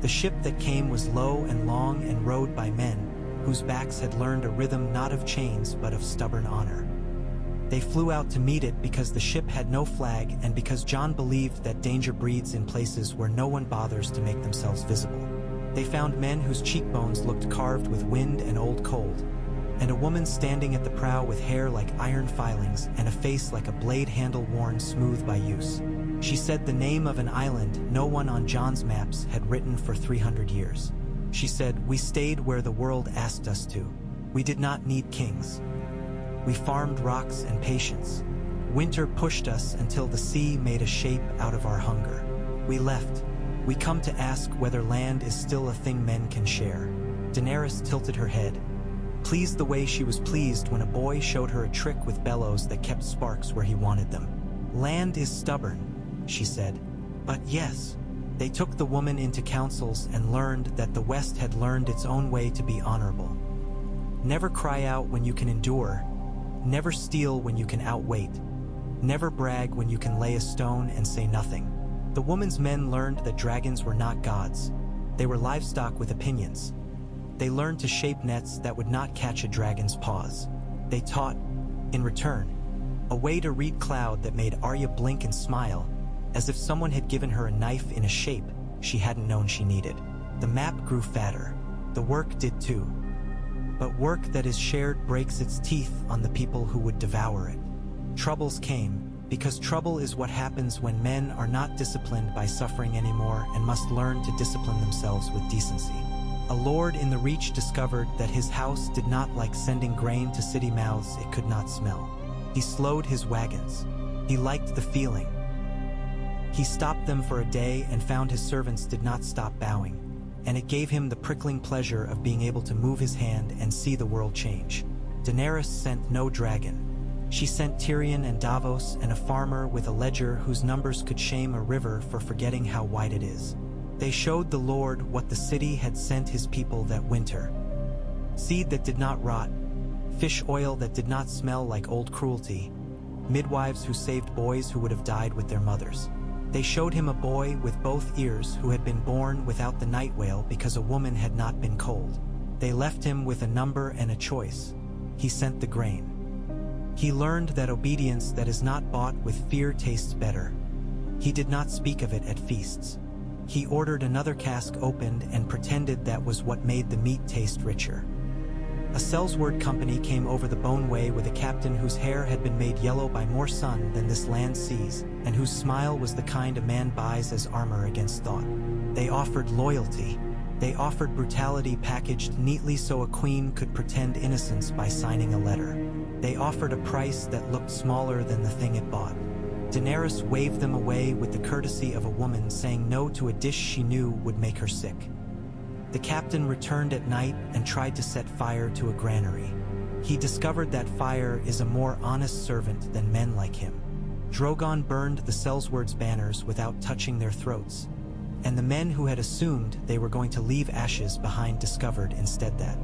The ship that came was low and long and rowed by men whose backs had learned a rhythm not of chains but of stubborn honor. They flew out to meet it because the ship had no flag and because Jon believed that danger breeds in places where no one bothers to make themselves visible. They found men whose cheekbones looked carved with wind and old cold, and a woman standing at the prow with hair like iron filings and a face like a blade handle worn smooth by use. She said the name of an island no one on Jon's maps had written for 300 years. She said, "We stayed where the world asked us to. We did not need kings. We farmed rocks and patience. Winter pushed us until the sea made a shape out of our hunger. We left. We come to ask whether land is still a thing men can share." Daenerys tilted her head, pleased the way she was pleased when a boy showed her a trick with bellows that kept sparks where he wanted them. "Land is stubborn," she said. "But yes." They took the woman into councils and learned that the West had learned its own way to be honorable. Never cry out when you can endure. Never steal when you can outweight. Never brag when you can lay a stone and say nothing. The woman's men learned that dragons were not gods. They were livestock with opinions. They learned to shape nets that would not catch a dragon's paws. They taught, in return, a way to read cloud that made Arya blink and smile, as if someone had given her a knife in a shape she hadn't known she needed. The map grew fatter. The work did too. But work that is shared breaks its teeth on the people who would devour it. Troubles came, because trouble is what happens when men are not disciplined by suffering anymore and must learn to discipline themselves with decency. A lord in the Reach discovered that his house did not like sending grain to city mouths it could not smell. He slowed his wagons. He liked the feeling. He stopped them for a day and found his servants did not stop bowing, and it gave him the prickling pleasure of being able to move his hand and see the world change. Daenerys sent no dragon. She sent Tyrion and Davos and a farmer with a ledger whose numbers could shame a river for forgetting how wide it is. They showed the Lord what the city had sent his people that winter. Seed that did not rot, fish oil that did not smell like old cruelty, midwives who saved boys who would have died with their mothers. They showed him a boy with both ears who had been born without the night whale because a woman had not been cold. They left him with a number and a choice. He sent the grain. He learned that obedience that is not bought with fear tastes better. He did not speak of it at feasts. He ordered another cask opened and pretended that was what made the meat taste richer. A Sellsword company came over the Boneway with a captain whose hair had been made yellow by more sun than this land sees, and whose smile was the kind a man buys as armor against thought. They offered loyalty. They offered brutality packaged neatly so a queen could pretend innocence by signing a letter. They offered a price that looked smaller than the thing it bought. Daenerys waved them away with the courtesy of a woman saying no to a dish she knew would make her sick. The captain returned at night and tried to set fire to a granary. He discovered that fire is a more honest servant than men like him. Drogon burned the Sellsword's banners without touching their throats, and the men who had assumed they were going to leave ashes behind discovered instead that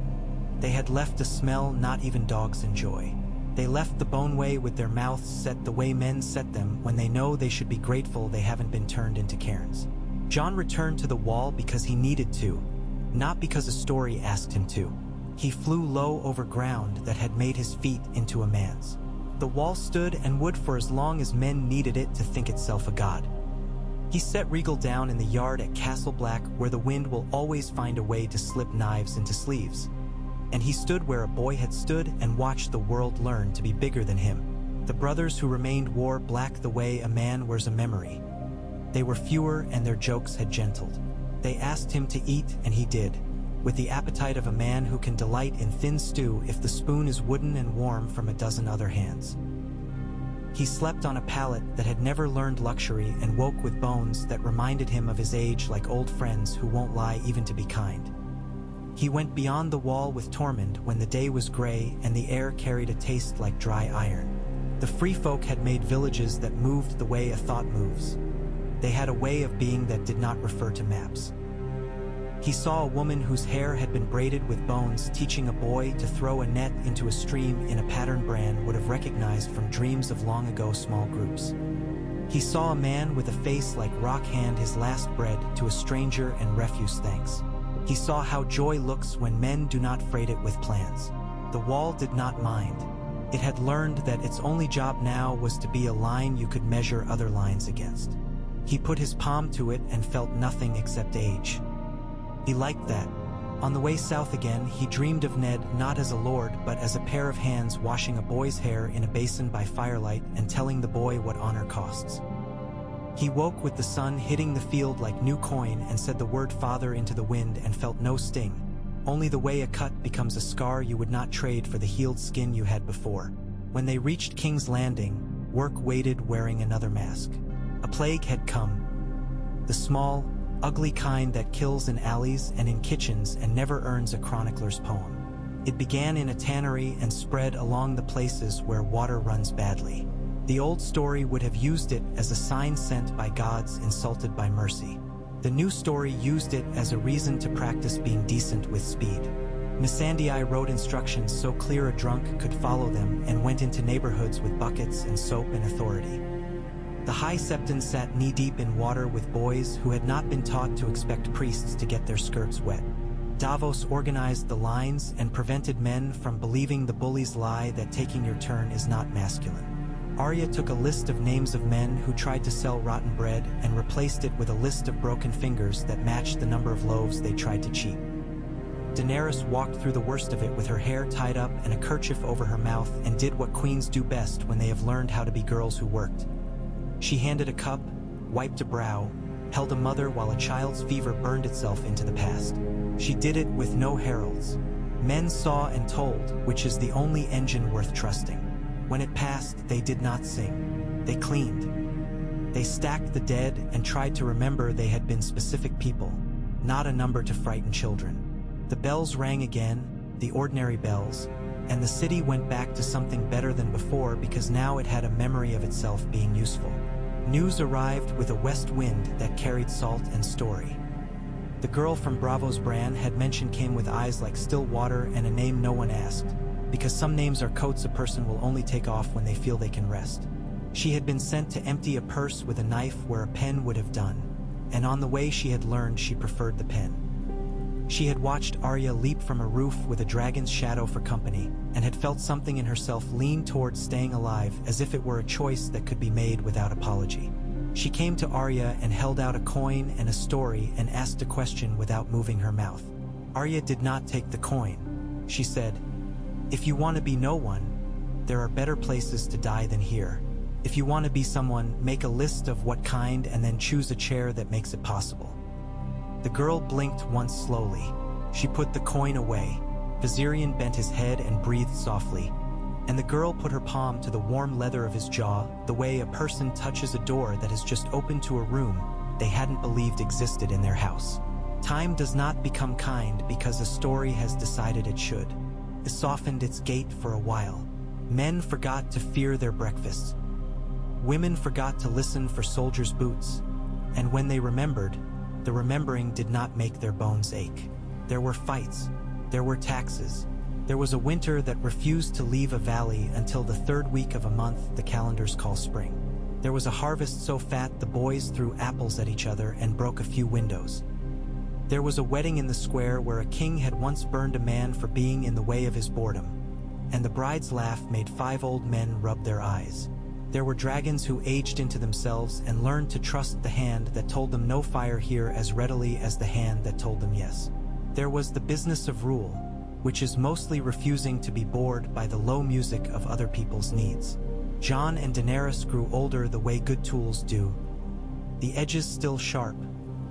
they had left a smell not even dogs enjoy. They left the Boneway with their mouths set the way men set them when they know they should be grateful they haven't been turned into cairns. Jon returned to the wall because he needed to, not because a story asked him to. He flew low over ground that had made his feet into a man's. The wall stood and would for as long as men needed it to think itself a god. He set Rhaegal down in the yard at Castle Black where the wind will always find a way to slip knives into sleeves. And he stood where a boy had stood and watched the world learn to be bigger than him. The brothers who remained wore black the way a man wears a memory. They were fewer and their jokes had gentled. They asked him to eat and he did, with the appetite of a man who can delight in thin stew if the spoon is wooden and warm from a dozen other hands. He slept on a pallet that had never learned luxury and woke with bones that reminded him of his age like old friends who won't lie even to be kind. He went beyond the wall with Tormund when the day was gray and the air carried a taste like dry iron. The free folk had made villages that moved the way a thought moves. They had a way of being that did not refer to maps. He saw a woman whose hair had been braided with bones teaching a boy to throw a net into a stream in a pattern Bran would have recognized from dreams of long ago small groups. He saw a man with a face like rock hand his last bread to a stranger and refuse thanks. He saw how joy looks when men do not freight it with plans. The wall did not mind. It had learned that its only job now was to be a line you could measure other lines against. He put his palm to it and felt nothing except age. He liked that. On the way south again, he dreamed of Ned not as a lord but as a pair of hands washing a boy's hair in a basin by firelight and telling the boy what honor costs. He woke with the sun hitting the field like new coin and said the word father into the wind and felt no sting, only the way a cut becomes a scar you would not trade for the healed skin you had before. When they reached King's Landing, Work waited wearing another mask. A plague had come. The small, ugly kind that kills in alleys and in kitchens and never earns a chronicler's poem. It began in a tannery and spread along the places where water runs badly. The old story would have used it as a sign sent by gods insulted by mercy. The new story used it as a reason to practice being decent with speed. Missandei wrote instructions so clear a drunk could follow them and went into neighborhoods with buckets and soap and authority. The High Septon sat knee-deep in water with boys who had not been taught to expect priests to get their skirts wet. Davos organized the lines and prevented men from believing the bully's lie that taking your turn is not masculine. Arya took a list of names of men who tried to sell rotten bread and replaced it with a list of broken fingers that matched the number of loaves they tried to cheat. Daenerys walked through the worst of it with her hair tied up and a kerchief over her mouth and did what queens do best when they have learned how to be girls who worked. She handed a cup, wiped a brow, held a mother while a child's fever burned itself into the past. She did it with no heralds. Men saw and told, which is the only engine worth trusting. When it passed, they did not sing. They cleaned. They stacked the dead and tried to remember they had been specific people, not a number to frighten children. The bells rang again, the ordinary bells, and the city went back to something better than before because now it had a memory of itself being useful. News arrived with a west wind that carried salt and story. The girl from Braavos Bran had mentioned came with eyes like still water and a name no one asked, because some names are coats a person will only take off when they feel they can rest. She had been sent to empty a purse with a knife where a pen would have done, and on the way she had learned she preferred the pen. She had watched Arya leap from a roof with a dragon's shadow for company, and had felt something in herself lean towards staying alive as if it were a choice that could be made without apology. She came to Arya and held out a coin and a story and asked a question without moving her mouth. Arya did not take the coin. She said, "If you want to be no one, there are better places to die than here. If you want to be someone, make a list of what kind and then choose a chair that makes it possible." The girl blinked once slowly. She put the coin away. Viserion bent his head and breathed softly, and the girl put her palm to the warm leather of his jaw, the way a person touches a door that has just opened to a room they hadn't believed existed in their house. Time does not become kind because a story has decided it should. It softened its gait for a while. Men forgot to fear their breakfasts. Women forgot to listen for soldiers' boots, and when they remembered, the remembering did not make their bones ache. There were fights. There were taxes. There was a winter that refused to leave a valley until the third week of a month the calendars call spring. There was a harvest so fat the boys threw apples at each other and broke a few windows. There was a wedding in the square where a king had once burned a man for being in the way of his boredom, and the bride's laugh made 5 old men rub their eyes. There were dragons who aged into themselves and learned to trust the hand that told them no fire here as readily as the hand that told them yes. There was the business of rule, which is mostly refusing to be bored by the low music of other people's needs. Jon and Daenerys grew older the way good tools do. The edges still sharp,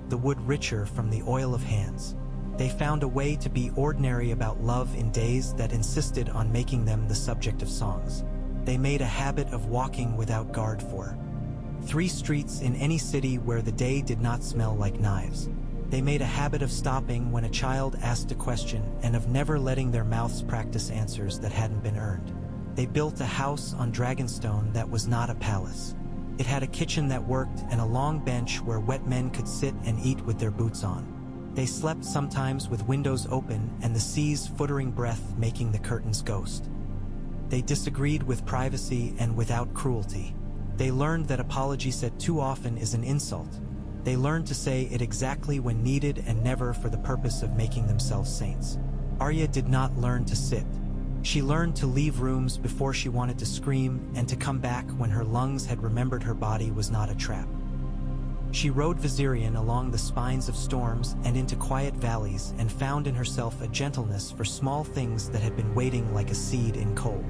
the wood richer from the oil of hands. They found a way to be ordinary about love in days that insisted on making them the subject of songs. They made a habit of walking without guard for 3 streets in any city where the day did not smell like knives. They made a habit of stopping when a child asked a question and of never letting their mouths practice answers that hadn't been earned. They built a house on Dragonstone that was not a palace. It had a kitchen that worked and a long bench where wet men could sit and eat with their boots on. They slept sometimes with windows open and the sea's footering breath making the curtains ghost. They disagreed with privacy and without cruelty. They learned that apology said too often is an insult. They learned to say it exactly when needed and never for the purpose of making themselves saints. Arya did not learn to sit. She learned to leave rooms before she wanted to scream and to come back when her lungs had remembered her body was not a trap. She rode Viserion along the spines of storms and into quiet valleys and found in herself a gentleness for small things that had been waiting like a seed in cold.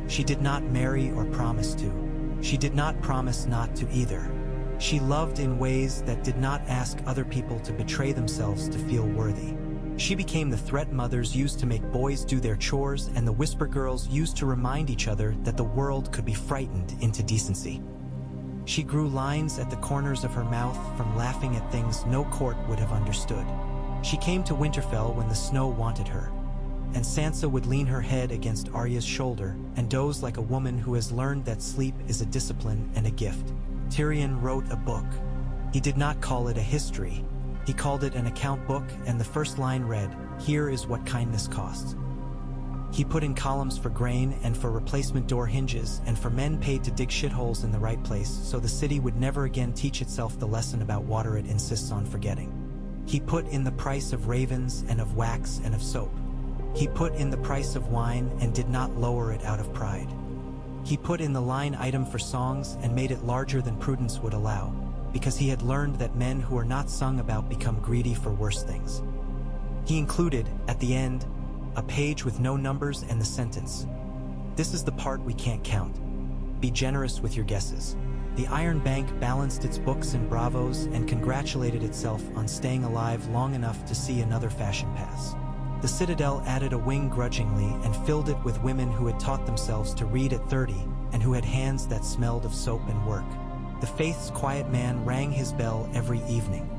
She did not marry or promise to. She did not promise not to either. She loved in ways that did not ask other people to betray themselves to feel worthy. She became the threat mothers used to make boys do their chores and the whisper girls used to remind each other that the world could be frightened into decency. She grew lines at the corners of her mouth from laughing at things no court would have understood. She came to Winterfell when the snow wanted her, and Sansa would lean her head against Arya's shoulder and doze like a woman who has learned that sleep is a discipline and a gift. Tyrion wrote a book. He did not call it a history. He called it an account book, and the first line read, "Here is what kindness costs." He put in columns for grain and for replacement door hinges and for men paid to dig shitholes in the right place so the city would never again teach itself the lesson about water it insists on forgetting. He put in the price of ravens and of wax and of soap. He put in the price of wine and did not lower it out of pride. He put in the line item for songs and made it larger than prudence would allow, because he had learned that men who are not sung about become greedy for worse things. He included, at the end, a page with no numbers and the sentence, "This is the part we can't count. Be generous with your guesses." The Iron Bank balanced its books and bravos and congratulated itself on staying alive long enough to see another fashion pass. The Citadel added a wing grudgingly and filled it with women who had taught themselves to read at 30 and who had hands that smelled of soap and work. The Faith's quiet man rang his bell every evening.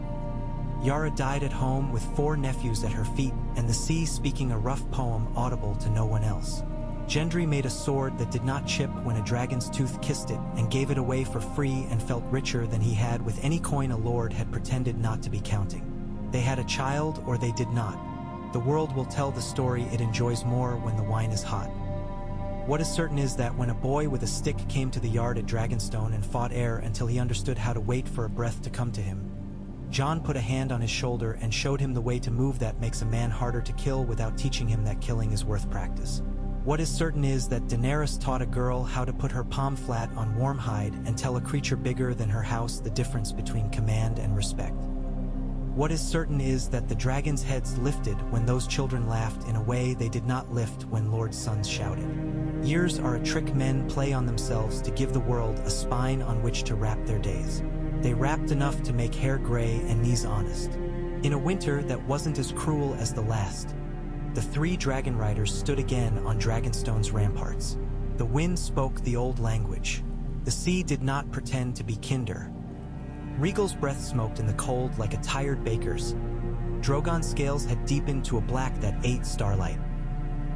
Yara died at home with 4 nephews at her feet and the sea speaking a rough poem audible to no one else. Gendry made a sword that did not chip when a dragon's tooth kissed it and gave it away for free and felt richer than he had with any coin a lord had pretended not to be counting. They had a child or they did not. The world will tell the story it enjoys more when the wine is hot. What is certain is that when a boy with a stick came to the yard at Dragonstone and fought air until he understood how to wait for a breath to come to him, Jon put a hand on his shoulder and showed him the way to move that makes a man harder to kill without teaching him that killing is worth practice. What is certain is that Daenerys taught a girl how to put her palm flat on warm hide and tell a creature bigger than her house the difference between command and respect. What is certain is that the dragons' heads lifted when those children laughed in a way they did not lift when Lord's sons shouted. Years are a trick men play on themselves to give the world a spine on which to wrap their days. They wrapped enough to make hair gray and knees honest. In a winter that wasn't as cruel as the last, the 3 Dragonriders stood again on Dragonstone's ramparts. The wind spoke the old language. The sea did not pretend to be kinder. Rhaegal's breath smoked in the cold like a tired baker's. Drogon's scales had deepened to a black that ate starlight.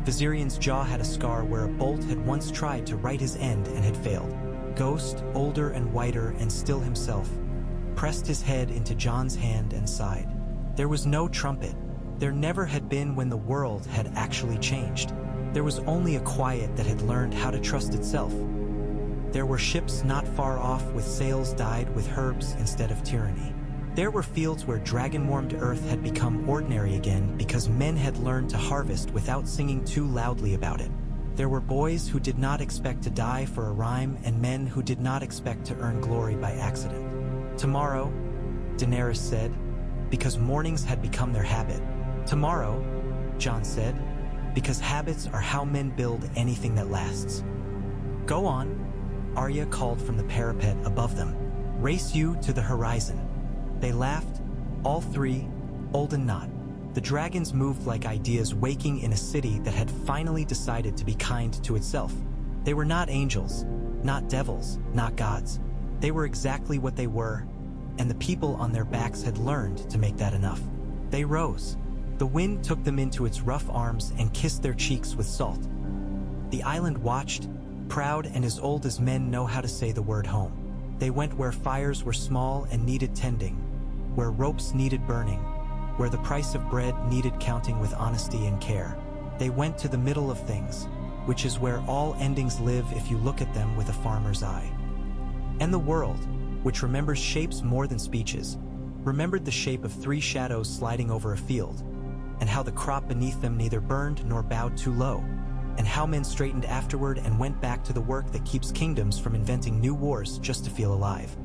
Viserion's jaw had a scar where a bolt had once tried to right his end and had failed. Ghost, older and whiter and still himself, pressed his head into Jon's hand and sighed. There was no trumpet. There never had been when the world had actually changed. There was only a quiet that had learned how to trust itself. There were ships not far off with sails dyed with herbs instead of tyranny. There were fields where dragon-warmed earth had become ordinary again because men had learned to harvest without singing too loudly about it. There were boys who did not expect to die for a rhyme and men who did not expect to earn glory by accident. Tomorrow, Daenerys said, because mornings had become their habit. Tomorrow, Jon said, because habits are how men build anything that lasts. Go on, Arya called from the parapet above them. Race you to the horizon. They laughed, all 3, old and not. The dragons moved like ideas waking in a city that had finally decided to be kind to itself. They were not angels, not devils, not gods. They were exactly what they were, and the people on their backs had learned to make that enough. They rose. The wind took them into its rough arms and kissed their cheeks with salt. The island watched, proud and as old as men know how to say the word home. They went where fires were small and needed tending, where ropes needed burning, where the price of bread needed counting with honesty and care. They went to the middle of things, which is where all endings live if you look at them with a farmer's eye. And the world, which remembers shapes more than speeches, remembered the shape of 3 shadows sliding over a field, and how the crop beneath them neither burned nor bowed too low, and how men straightened afterward and went back to the work that keeps kingdoms from inventing new wars just to feel alive.